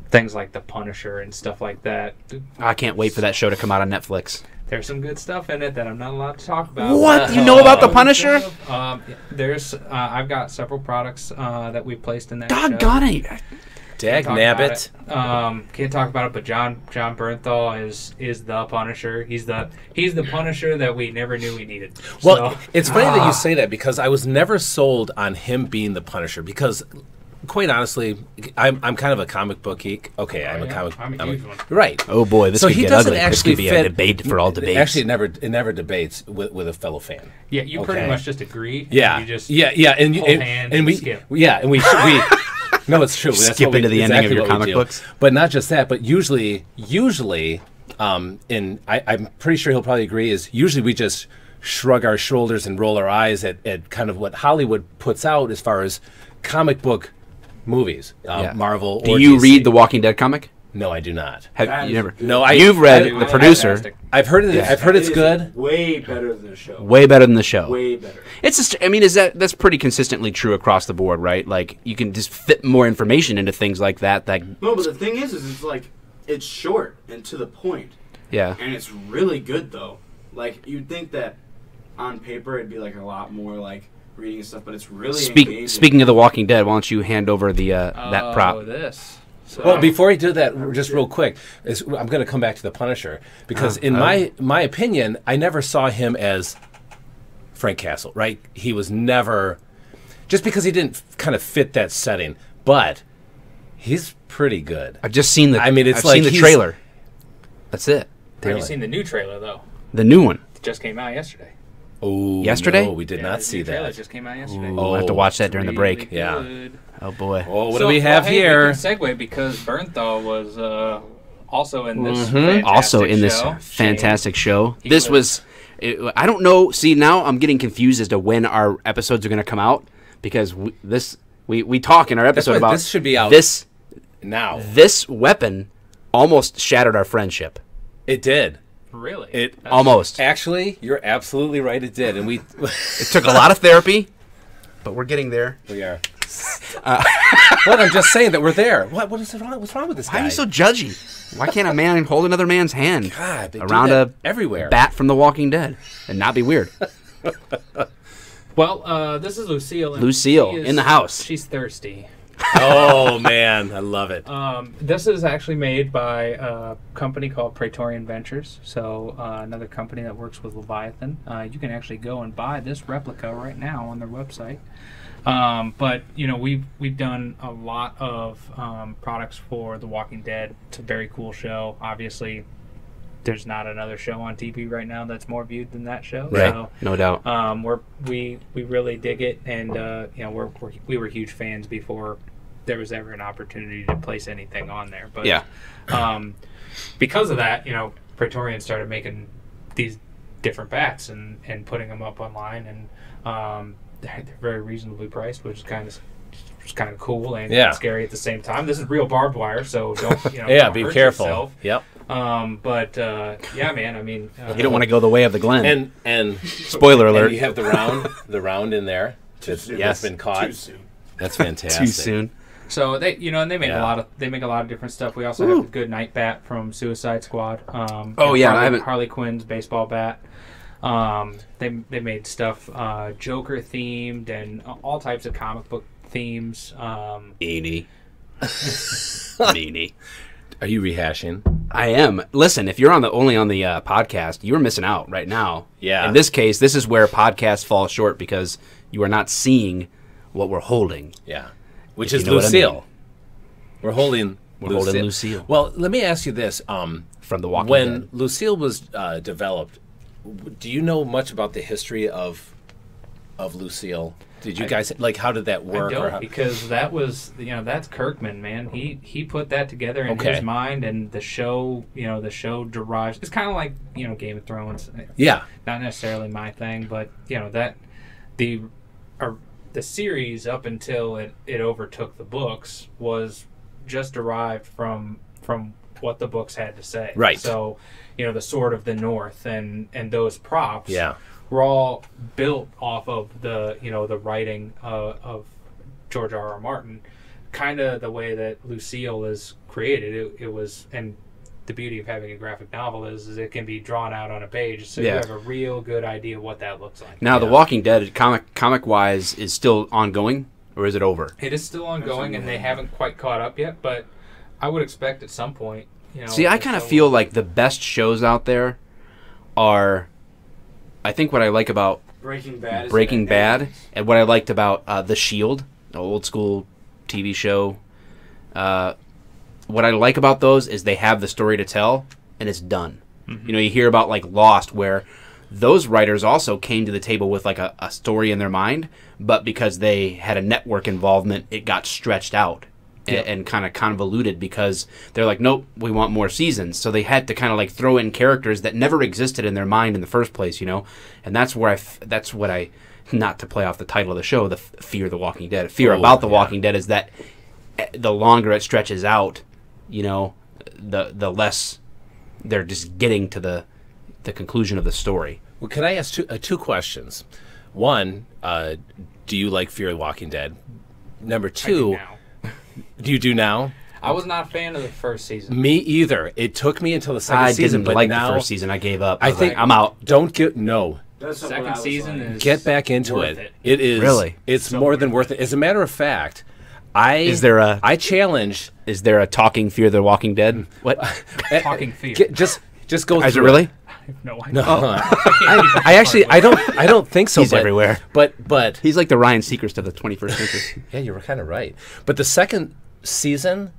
Things like The Punisher and stuff like that. I can't wait for that show to come out on Netflix. There's some good stuff in it that I'm not allowed to talk about. What? You know about The Punisher? I've got several products that we placed in that Doggone it. Dag Talk nabbit. about it. Can't talk about it, but John Bernthal is the Punisher. He's the Punisher that we never knew we needed. Well, So- it's funny that you say that because I was never sold on him being the Punisher because, quite honestly, I'm kind of a comic book geek. Okay, I'm a yeah, comic. I'm a huge one. Right. Oh boy, this So could he get doesn't ugly. This actually could be fit- a debate for all debates. Actually, it never debates with a fellow fan. Yeah, you pretty Okay. much just agree. And Yeah, you just yeah, and hold hands and we skip. yeah, and we no, it's true. That's Skip what we- into the ending of exactly your what we comic do. books. But not just that, but usually, and I'm pretty sure he'll probably agree, is usually we just shrug our shoulders and roll our eyes at kind of what Hollywood puts out as far as comic book movies, Yeah. Marvel. Do or you DC. read the Walking Dead comic? No, I do not. Have That you is never? good. No, You've read I- the producer. Fantastic. I've heard it. I've heard it's It is good. Way better than the show. Way better than the show. Way better. It's just, I mean, that's pretty consistently true across the board, right? Like you can just fit more information into things like that. No, but the thing is it's like it's short and to the point, Yeah. and it's really good though. Like you'd think that on paper it'd be like a lot more like reading and stuff, but it's really engaging. Speaking of The Walking Dead, why don't you hand over the that prop? Oh, this. So, Well, before he did that, just real quick, I'm going to come back to the Punisher because, in my opinion, I never saw him as Frank Castle. Right? He was never just because he didn't kind of fit that setting, but he's pretty good. I've just seen the. I mean, it's I've like seen the he's- trailer. That's it. have you seen the new trailer though? The new one. It just came out yesterday. Oh, Yesterday? No, we did Yeah, not the see new trailer that. just came out yesterday. Ooh, I'll have to watch that during the break. Really Yeah. good. Oh boy. Oh, what So, do we have hey, here? We can segue because Bernthal was also in this. Mhm. Fantastic Also in this show. fantastic show. He This was- I don't know. See, now I'm getting confused as to when our episodes are going to come out because we talk in our episode why about this should be out This Now weapon almost shattered our friendship. it did. Really? It That's- Almost. actually, you're absolutely right. It did, and we It took a lot of therapy, but we're getting there. we are. What I'm just saying that we're there. What is wrong? What's wrong with this guy? Why are you so judgy? Why can't a man hold another man's hand God, they do around that a everywhere. bat from The Walking Dead and not be weird? Well, this is Lucille. and Lucille, she is- in the house. She's thirsty. Oh man, I love it. This is actually made by a company called Praetorian Ventures, so another company that works with Leviathan. You can actually go and buy this replica right now on their website. But you know, we've done a lot of products for The Walking Dead. It's a very cool show. Obviously, there's not another show on TV right now that's more viewed than that show. Right, So, no doubt. we really dig it, and you know, we were huge fans before there was ever an opportunity to place anything on there. But Yeah. because of that, you know, Praetorian started making these different bats and putting them up online, and they're very reasonably priced, which is kind of cool and Yeah. scary at the same time. This is real barbed wire, so don't Yeah, don't be hurt careful. yourself. Yep. But yeah, man. I mean, You don't want to go the way of the Glen. And Spoiler and alert. you have the round in there that's Yes. been caught. Too soon. That's fantastic. Too soon. So they, you know, and they make Yeah. a lot of different stuff. We also have the Good Night Bat from Suicide Squad. Oh, yeah, I Harley, haven't- Harley Quinn's baseball bat. They made stuff Joker themed and all types of comic book themes. Eenie. Meanie. Are you rehashing? I am. Listen, if you're only on the podcast, you're missing out right now. Yeah. In this case, this is where podcasts fall short because you are not seeing what we're holding. Yeah. Which If is you know what I Lucille. mean. We're holding Lucille. Well, let me ask you this. From The Walking when Dead. Lucille was developed, do you know much about the history of Lucille? Did you guys like how did that I work? don't, because that was, you know, that's Kirkman, man. He put that together in Okay. his mind, and the show derives. It's kind of like, you know, Game of Thrones. Yeah. Not necessarily my thing, but you know that the series up until it overtook the books was just derived from what the books had to say. Right. So, you know, the Sword of the North and those props. Yeah. Were all built off of the writing of George R.R. Martin, kind of the way that Lucille is created. It was, and the beauty of having a graphic novel is it can be drawn out on a page, so you Yeah. have a real good idea what that looks like. Now, The Walking Dead, comic wise, is still ongoing, or is it over? It is still ongoing, and they haven't quite caught up yet, but I would expect at some point. You know, See, I kind of feel like the best shows out there are. I think what I like about Breaking Bad. Is Breaking that Bad ends. and what I liked about The Shield, the old school TV show. What I like about those is they have the story to tell and it's done. Mm-hmm. You know, you hear about like Lost, where those writers also came to the table with like a story in their mind, but because they had a network involvement, it got stretched out. And kind of convoluted because they're like, nope, we want more seasons. So they had to kind of like throw in characters that never existed in their mind in the first place, you know. And that's where that's what I, not to play off the title of the show, the fear of The Walking Dead. Fear about The Walking Dead is that the longer it stretches out, you know, the less they're just getting to the conclusion of the story. Well, can I ask two questions? One, do you like Fear the Walking Dead? Number two, do you do now? I was not a fan of the first season. Me either. It took me until the second season, but like now the first season. I gave up. I think I'm out. Don't get no. Second season is Get back into worth it. It is Really? It's So more than worth it. As a matter of fact, Is there I challenge Is there a talking Fear the Walking Dead? What? Talking Fear. just go. Is it through really? I have no idea. No, I don't think so. He's but, everywhere. But He's like the Ryan Seacrest of the 21st century. yeah, you were kind of right. But the second season,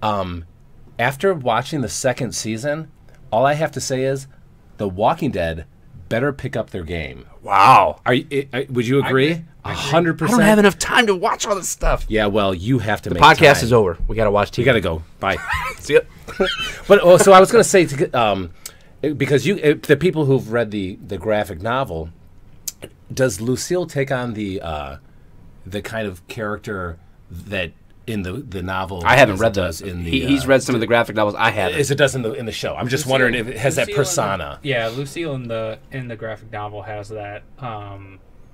after watching the second season, all I have to say is, The Walking Dead better pick up their game. Wow. Would you agree? 100%. I don't have enough time to watch all this stuff. Yeah, well, you have to make Podcast time. is over. We got to watch TV. You got to go. Bye. See ya. But so I was going to say, because the people who've read the graphic novel, does Lucille take on the kind of character that in the novel? I haven't as read it those. does in the. He's read some of the graphic novels. I haven't. As it does in the show. I'm just wondering if it has that Lucille persona. Lucille in the graphic novel has that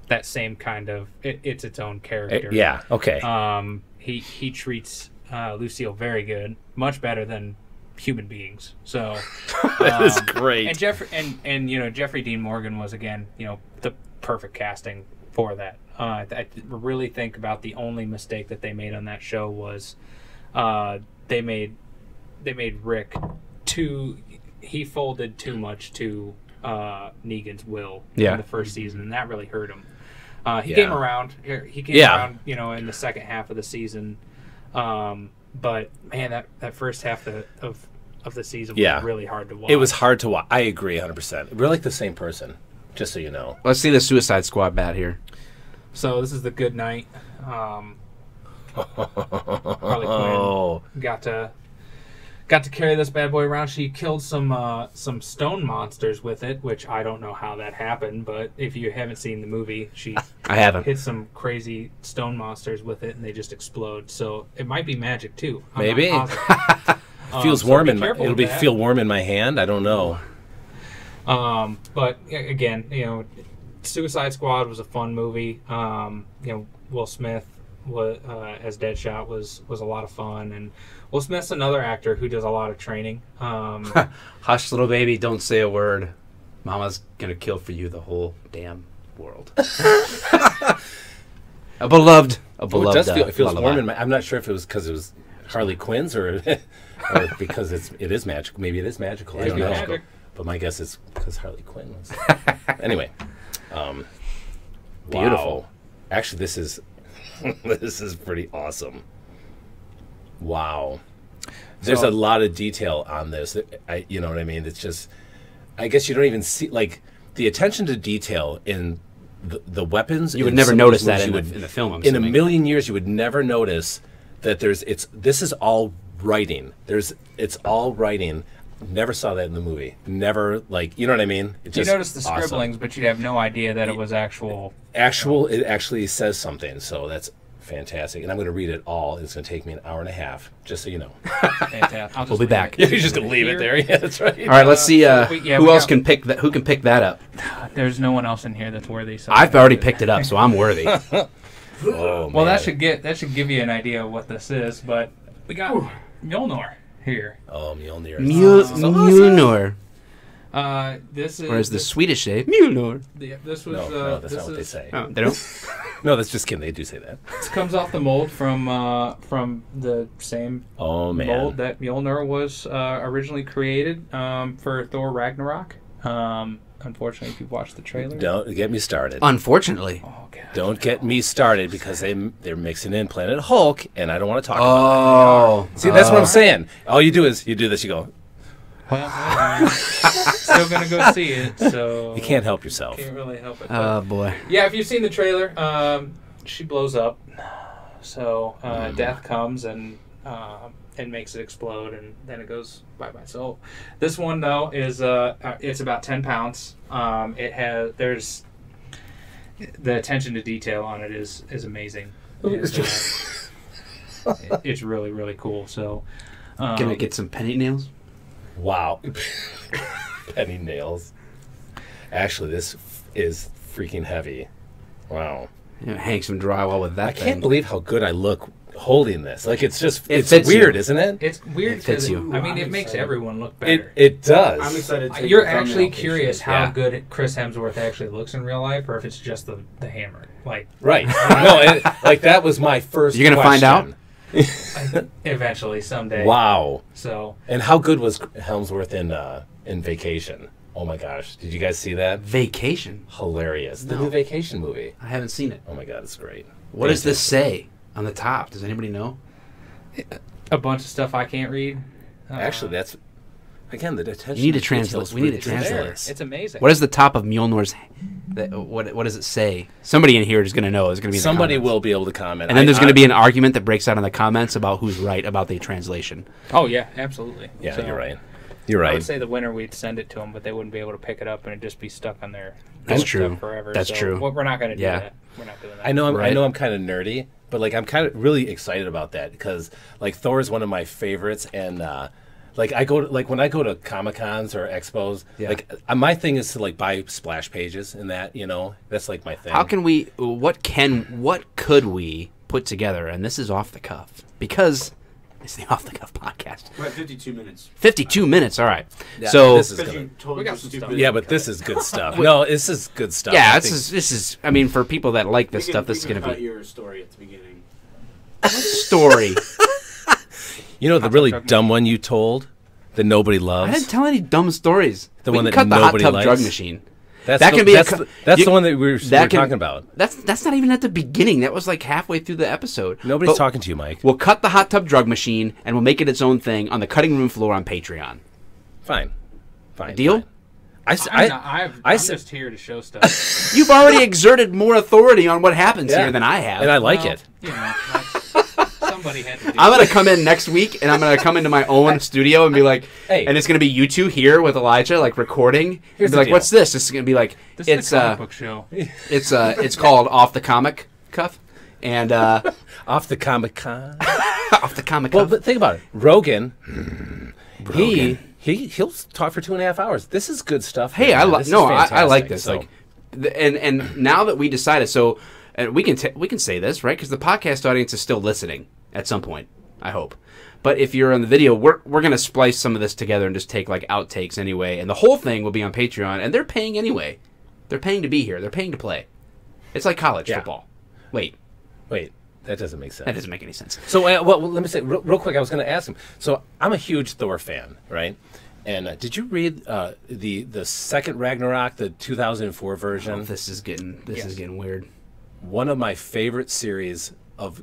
that same kind of it's its own character. Yeah. Okay. He treats Lucille very good, much better than human beings. So That is great. And Jeffrey Dean Morgan was again the perfect casting for that. I really think about the only mistake that they made on that show was they made Rick he folded too much to Negan's will in the first season, and that really hurt him. He came around. He came around, in the second half of the season. But man, that first half of the season was really hard to watch. It was hard to watch. I agree 100%. We're like the same person, just so you know. Let's see the Suicide Squad bat here. So this is the good night. Harley Oh. Quinn got to carry this bad boy around. She killed some stone monsters with it, which I don't know how that happened. But if you haven't seen the movie, she I haven't. hit some crazy stone monsters with it, and they just explode. So it might be magic too. I'm Maybe. not positive. Feels so warm be in my. careful It'll with that. feel warm in my hand. I don't know. But again, Suicide Squad was a fun movie. Will Smith as Deadshot was a lot of fun, and Will Smith's another actor who does a lot of training. Hush, little baby, don't say a word. Mama's gonna kill for you the whole damn world. a beloved. It does feel. It feels lullaby. warm in my. I'm not sure if it was because it was Harley Quinn's or because it is magical. Maybe it is magical. I don't know. magic. But my guess is because Harley Quinn was. Anyway, Beautiful. Wow. Actually, this is pretty awesome. Wow. There's a lot of detail on this. You know what I mean? It's just, I guess you don't even see the attention to detail in the weapons. You would in never some of notice these that movies, in the film. I'm in a assuming. million years, you would never notice that this is all writing. It's all writing. Never saw that in the movie. Never, you know what I mean? It's You just noticed the scribblings, but you'd have no idea that it was actual. It actually says something, so that's fantastic. And I'm going to read it all. It's going to take me an hour and a half, just so you know. Fantastic. I'll We'll be back. You're just going to leave it there. Yeah, that's right. All right, let's see who we else got- can pick that. Who can pick that up? There's no one else in here that's worthy. So I've already picked it up, so I'm worthy. Oh, Well, man. that should give you an idea of what this is. But we got Mjolnir here. Oh, Mjolnir. Mjolnir. This is Or as the Swedish say, Mjolnir. This was No, that's this not what they is- say. Oh, they don't? No, that's just kidding. They do say that. This comes off the mold from the same Oh, man. mold that Mjolnir was originally created for Thor Ragnarok. Unfortunately, if you've watched the trailer, Don't get me started. Unfortunately. oh god, Don't get me started because they're mixing in Planet Hulk, and I don't want to talk about Oh. it. See, that's what I'm saying. All you do is you do this, you go, well, still gonna go see it, so you can't help yourself. can't really help it. Oh, boy. Yeah, if you've seen the trailer, she blows up. So death comes and makes it explode, and then it goes bye-bye. So this one, though, is it's about 10 pounds. There's the attention to detail on it is amazing. And, it's really, really cool. So Gonna get some penny nails? Wow. Penny nails. Actually, this is freaking heavy. Wow. Hang some drywall with that I thing. can't believe how good I look holding this. Like, it's just, It it's fits weird, you. isn't it? It's weird. It fits 'cause you. I mean, I'm it makes excited. everyone look better. It does. I'm excited to take You're the thumbnail actually pictures. curious how Yeah. good Chris Hemsworth actually looks in real life, or if it's just the hammer. Like, Right. No, like, that was my first You're gonna find out? eventually, someday. Wow. So, And how good was Helmsworth in Vacation? Oh my gosh. Did you guys see that? Vacation. Hilarious. The No. new Vacation movie. I haven't seen it. Oh my god, it's great. What does this say on the top? Does anybody know? a bunch of stuff I can't read. Actually, that's again the attention. You need a to translate. details We need a is there. translator. It's amazing. What is the top of Mjolnir's? What does it say? Somebody in here is going to know. It's going to be in the Somebody comments. will be able to comment. And then there's going to be an argument that breaks out in the comments about who's right about the translation. Oh yeah, absolutely. Yeah, So, you're right. You're I right. would say the winner, we'd send it to them, but they wouldn't be able to pick it up, and it'd just be stuck on their That's doorstep true. forever. That's So true. We're not going to do Yeah. that. We're not doing that. I know. I Right. know. I'm kind of nerdy, but like I'm kind of really excited about that because like Thor is one of my favorites, and like I go to, like when I go to Comic Cons or expos, Yeah. like my thing is to like buy splash pages and that that's like my thing. How can we? What could we put together? And this is off the cuff because it's the off the cuff podcast. We're at 52 minutes. 52 minutes. All right. Yeah, So this is Because gonna, you told We us got you're some stupid. stuff. yeah, but this is good stuff. No, this is good stuff. yeah, I this think- is. I mean, for people that like We this can- stuff, this we is can going to cut be your story at the beginning. story. the really dumb one you told that nobody loves. I didn't tell any dumb stories. The We one can that cut the hot nobody tub likes? drug machine. That's that the, can be that's, a, the one that we were talking about. That's not even at the beginning. That was like halfway through the episode. Nobody's But talking to you, Mike. We'll cut the hot tub drug machine and we'll make it its own thing on the cutting room floor on Patreon. Fine. Deal? Fine. I'm I'm just here to show stuff. You've already exerted more authority on what happens here than I have. and I like Well, it. You know, somebody had to do I'm gonna come in next week and I'm gonna come into my own studio and be like, Hey. and it's gonna be you two here with Elijah, like recording. Here's And be the like, deal. what's this? This is gonna be like, This it's is a comic book show. it's called Off the Comic Cuff, and Off the Comic Con. Off the Comic Well, Cuff. but think about it. Rogan. He'll talk for 2.5 hours. This is good stuff. Hey, man. I This is I like fantastic. this. So- Like, and now that we decided, so we can say this, right? Because the podcast audience is still listening at some point. I hope. But if you're on the video, we're gonna splice some of this together and just take like outtakes anyway, and the whole thing will be on Patreon, and they're paying anyway. They're paying to be here. They're paying to play. It's like college Yeah. football. Wait, Wait, that doesn't make sense. that doesn't make any sense. So, well, let me say real quick. I was going to ask him. So, I'm a huge Thor fan, right? And did you read the second Ragnarok, the 2004 version? This is getting weird. One of my favorite series of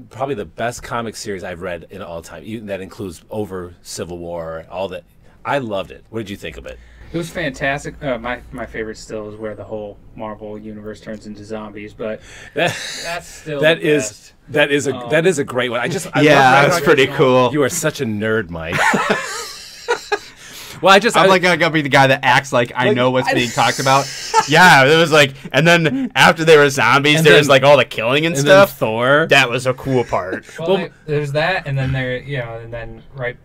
probably the best comic series I've read in all time. Even that includes over Civil War, all that. I loved it. What did you think of it? It was fantastic. My favorite still is where the whole Marvel universe turns into zombies, but that's still That the is best. that is a great one. I love Yeah, that's Ragnarok. pretty cool. You are such a nerd, Mike. Well, I'm like I gotta be the guy that acts like I know what's being talked about. Yeah, it was like, and then after there were zombies, And there then- was like all the killing and and stuff. then Thor. That was a cool part. Well, there's that, and then and then right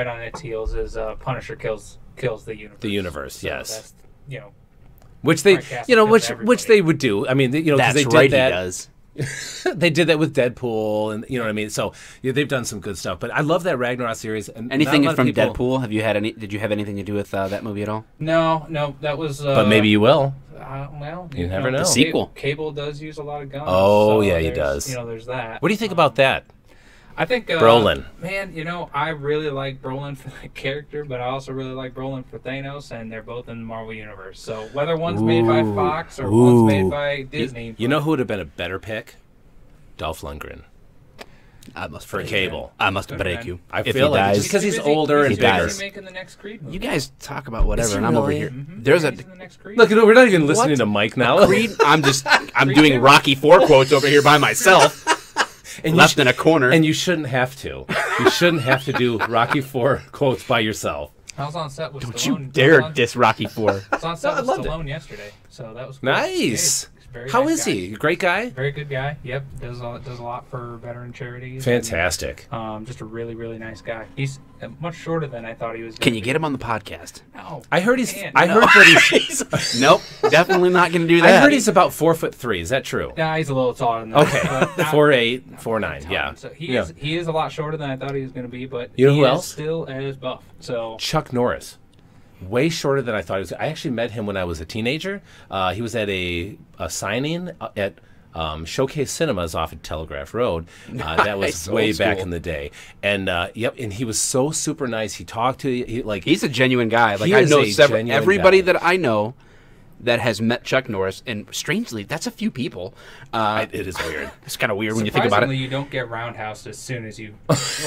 on its heels is Punisher kills the universe. The universe, So yes. That's, Which they, Frank Castle which kills everybody. they would do. I mean, because That's they did right, that. he does. They did that with Deadpool, and you know what I mean. So they've done some good stuff. But I love that Ragnarok series. And Anything not a lot from of people- Deadpool? Did you have anything to do with that movie at all? no, that was. But maybe you will. Well, You never know. The sequel. Cable does use a lot of guns. Oh, so yeah, he there's- does. There's that. What do you think about that? I think Brolin? Man, I really like Brolin for the character, but I also really like Brolin for Thanos, and they're both in the Marvel universe. So whether one's made by Fox or one's made by Disney, You know who would have been a better pick? Dolph Lundgren I must for break Cable. I must Good break man. you. I If feel he like dies. just because he's busy- older and He busy bigger. dies. making the next Creed movie. You guys talk about whatever, he and I'm over really? here. Mhm. There's He's a in the next Creed Look, movie. we're not even listening to Mike now. Creed. I'm Creed doing two. Rocky 4 quotes over here by myself, and left in a corner. And you shouldn't have to. You shouldn't have to do Rocky 4 quotes by yourself. I was on set with Don't Stallone. you dare I was on- diss Rocky 4. I was on set No, I with loved it. Stallone yesterday, so that was cool. Nice. Hey, very How nice is guy. he? Great guy? Very good guy. Yep, does a lot for veteran charities. Fantastic. And, just a really, really nice guy. He's much shorter than I thought he was. Can you get him on the podcast? No, I heard he's. can't. I No. heard that he's. Nope, definitely not going to do that. I heard he's about 4'3". Is that true? Nah, he's a little taller than that. Okay, but not 4'8", 4'9". Yeah. So Yeah. he is a lot shorter than I thought he was going to be, but You know he who is else? still as buff. So Chuck Norris. Way shorter than I thought he was. I actually met him when I was a teenager. He was at a signing at Showcase Cinemas off at Telegraph Road. That was Nice, way old back school. in the day. And yep, and he was so super nice. He talked to you. He's a genuine guy. Like He I is know a several, genuine everybody guy. that I know that has met Chuck Norris, and strangely, that's a few people. It is weird. It's kind of weird when you think about surprisingly, it. you don't get roundhoused as soon as you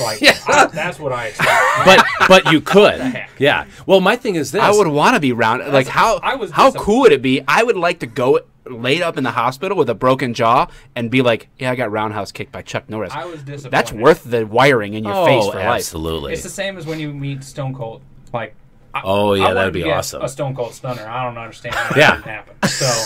like. Yeah. That's what I expect. But you could. heck? Yeah. Well, my thing is this. I would want to be round. Like how I was how disappointed. cool would it be? I would like to go laid up in the hospital with a broken jaw and be like, yeah, I got roundhouse kicked by Chuck Norris. I was disappointed. That's worth the wiring in your face for life. absolutely. It's the same as when you meet Stone Cold. Like, Oh, yeah, I that'd wanted be to get awesome. A Stone Cold Stunner. I don't understand how that Yeah. didn't happen. So,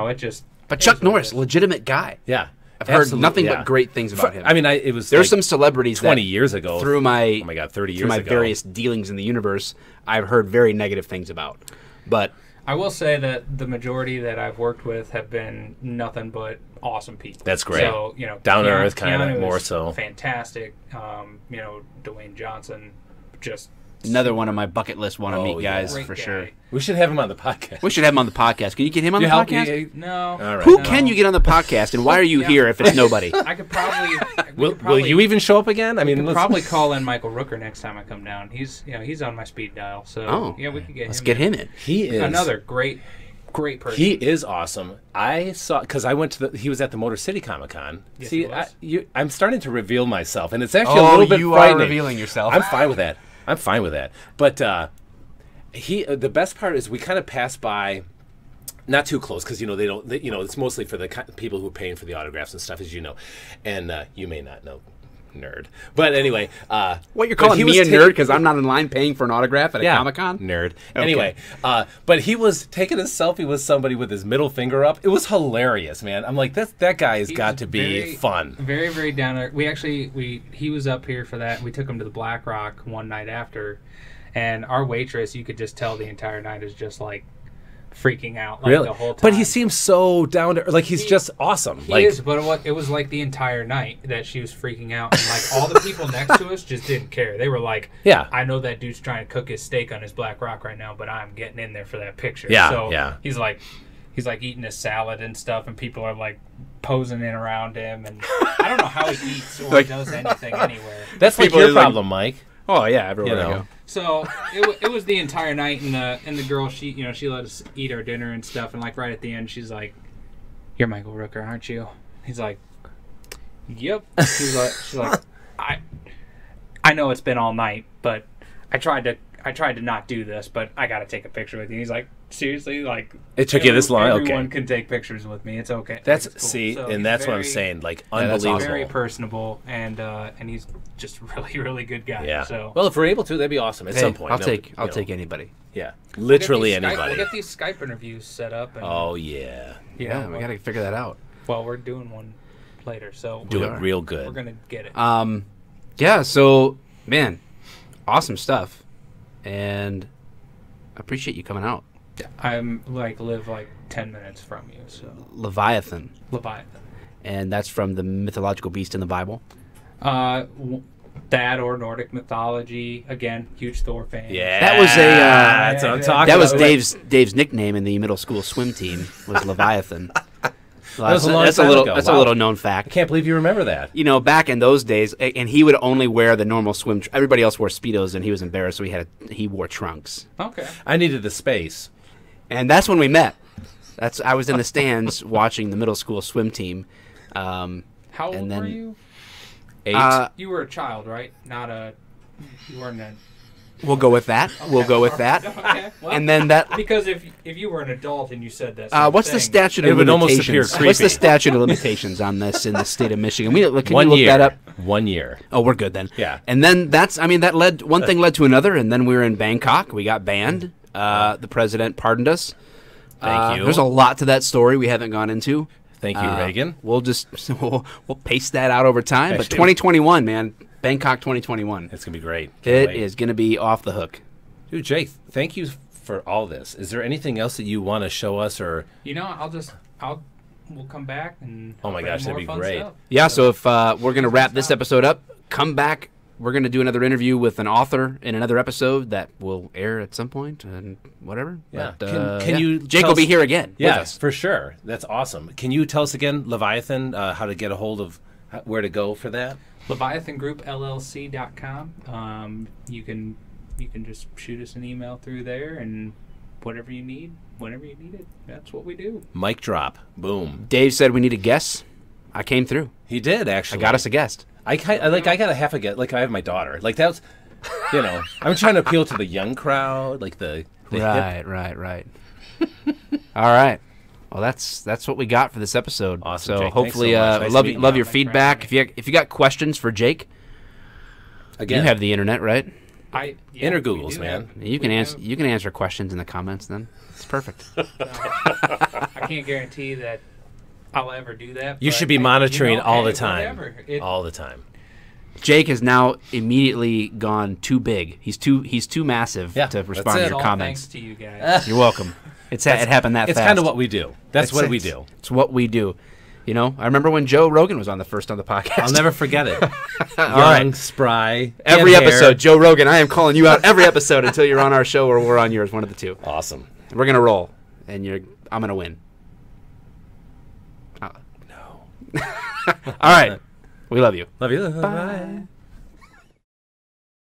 it just. But is Chuck what it Norris, is. legitimate guy. Yeah. I've heard Absolutely, nothing yeah. but great things about him. I mean, it was. There's like some celebrities 20 that years ago. through my Oh my God, 30 through years my ago. various dealings in the universe, I've heard very negative things about. But I will say that the majority that I've worked with have been nothing but awesome people. That's great. So, Down to Keanu- earth kinda, Keanu more is so. Fantastic. Dwayne Johnson, just another one of my bucket list want to Oh, meet guys great for guy. sure. We should have him on the podcast. We should have him on the podcast. Can you get him on You the help podcast? me? No. All right. Who No. can you get on the podcast, and why are you Yeah. here if it's nobody? I could probably. Will you even show up again? I mean, could let's- probably call in Michael Rooker next time I come down. He's on my speed dial. So Oh, yeah, we could get let's him. get in. him in. He is Another great person. He is awesome. I saw because I went to he was at the Motor City Comic Con. Yes, See, he was. I'm starting to reveal myself, and it's actually a Oh, little bit you are frightening. revealing yourself. I'm fine with that. I'm fine with that. But the best part is we kind of passed by. Not too close because they don't. It's mostly for the people who are paying for the autographs and stuff, as you know, and you may not know, nerd. But anyway, What, you're but calling he me was a taking- nerd because I'm not in line paying for an autograph at a Yeah, Comic-Con? nerd. Okay. Anyway, but he was taking a selfie with somebody with his middle finger up. It was hilarious, man. I'm like, that guy has He's got to be very- fun. Very, very down there. He was up here for that. We took him to the Black Rock one night after, and our waitress, you could just tell the entire night is just like freaking out, like Really, the whole time. but he seems so down to like he's just awesome. He Like, is, but it was like the entire night that she was freaking out, and like all the people next to us just didn't care. They were like, Yeah. I know that dude's trying to cook his steak on his Black Rock right now, but I'm getting in there for that picture." Yeah, so yeah. He's like eating his salad and stuff, and people are like posing in around him, and I don't know how he eats or Like- does anything anywhere. that's like people your are like- problem, Mike. Oh, yeah, everywhere You I know. go. So it was the entire night, and the girl, she let us eat our dinner and stuff, and like right at the end, she's like, "You're Michael Rooker, aren't you?" He's like, "Yep." She's like, I know it's been all night, but I tried to not do this, but I got to take a picture with you. He's like, "Seriously, like It took you this long? Everyone Okay. can take pictures with me. It's okay." That's It's cool. see, So and he's that's what I'm very- saying. Like Yeah, that's unbelievable. awesome. Very personable, and he's just really, really good guy. Yeah. So Well, if we're able to, that'd be awesome at Hey, some point. I'll No, take you know. anybody. Yeah, We'll literally get these anybody. We'll get these Skype interviews set up. And, Oh yeah, Yeah, we got to figure that out. Well, we're doing one later, so do We it are. real we're good. gonna get it. Yeah, so, man, awesome stuff. And I appreciate you coming out. I'm live 10 minutes from you, so Leviathan. Leviathan. And that's from the mythological beast in the Bible. That or Nordic mythology. Again, huge Thor fan. Yeah, That was a, that's what I'm talking That was about. Dave's nickname in the middle school swim team was Leviathan. Well, was a long that's time ago. That's Wow. a little known I fact. can't believe you remember that. You know, back in those days, and he would only wear the normal swim. Everybody else wore speedos, and he was embarrassed, so he wore trunks. Okay. I needed the space. And that's when we met. I was in the stands watching the middle school swim team. How old And then- were you? 8. You were a child, right? You weren't a. We'll go with that. We'll go with that. Okay. Well, And then that. because if you were an adult and you said that. What's the statute of It would almost appear limitations? What's the creepy. statute of limitations on this in the state of Michigan? Can One you look year. that up? 1 year. Oh, we're good then. Yeah. And then one thing led to another, and then we were in Bangkok. We got banned. The president pardoned us Thank you. There's a lot to that story we haven't gone into. Thank you, Reagan. We'll just we'll pace that out over time. But Actually- 2021, man, Bangkok 2021. It's going to be great. It Can't wait. is going to be off the hook. Dude, Jake, thank you for all this. Is there anything else that you want to show us or... We'll come back and. Oh my bring gosh, that'd more be fun great. stuff. Yeah, so if we're going to wrap this episode up, come back. We're going to do another interview with an author in another episode that will air at some point and whatever. Yeah. But, Can you Jake tell will be us- here again with Yeah, us. for sure. That's awesome. Can you tell us again, Leviathan, how to get a hold of where to go for that? Leviathan Group LLC.com. You can just shoot us an email through there and whatever you need, whenever you need it. That's what we do. Mic drop. Boom. Dave said we need a guest. I came through. He did, I actually. got us a guest. I got a half a get. Like, I have my daughter. Like, that's, I'm trying to appeal to the young crowd, like the hip. Right. All right. Well, that's what we got for this episode. Awesome, So Jake. Thanks hopefully, so much. Nice love meeting love you. your Thanks for feedback. having If you got questions for Jake, Again, you have the internet, right? Inner we Googles, do man. have- You can we answer. have- You can answer questions in the comments. Then it's perfect. I can't guarantee that I'll ever do that. You but should be I- monitoring all the hey, time. whatever. All the time. Jake has now immediately gone too big. He's too massive Yeah, to that's respond it. to It's your all comments. thanks to you guys. You're welcome. It happened that It's fast. kind of what we do. That's what we It's- do. It's what we do. You know, I remember when Joe Rogan was on the podcast. I'll never forget it. Young, right. spry. Every and hair. episode, Joe Rogan, I am calling you out every episode until you're on our show or we're on yours, one of the two. Awesome. We're gonna roll, and I'm gonna win. No. All right, we love you. Love you. Bye.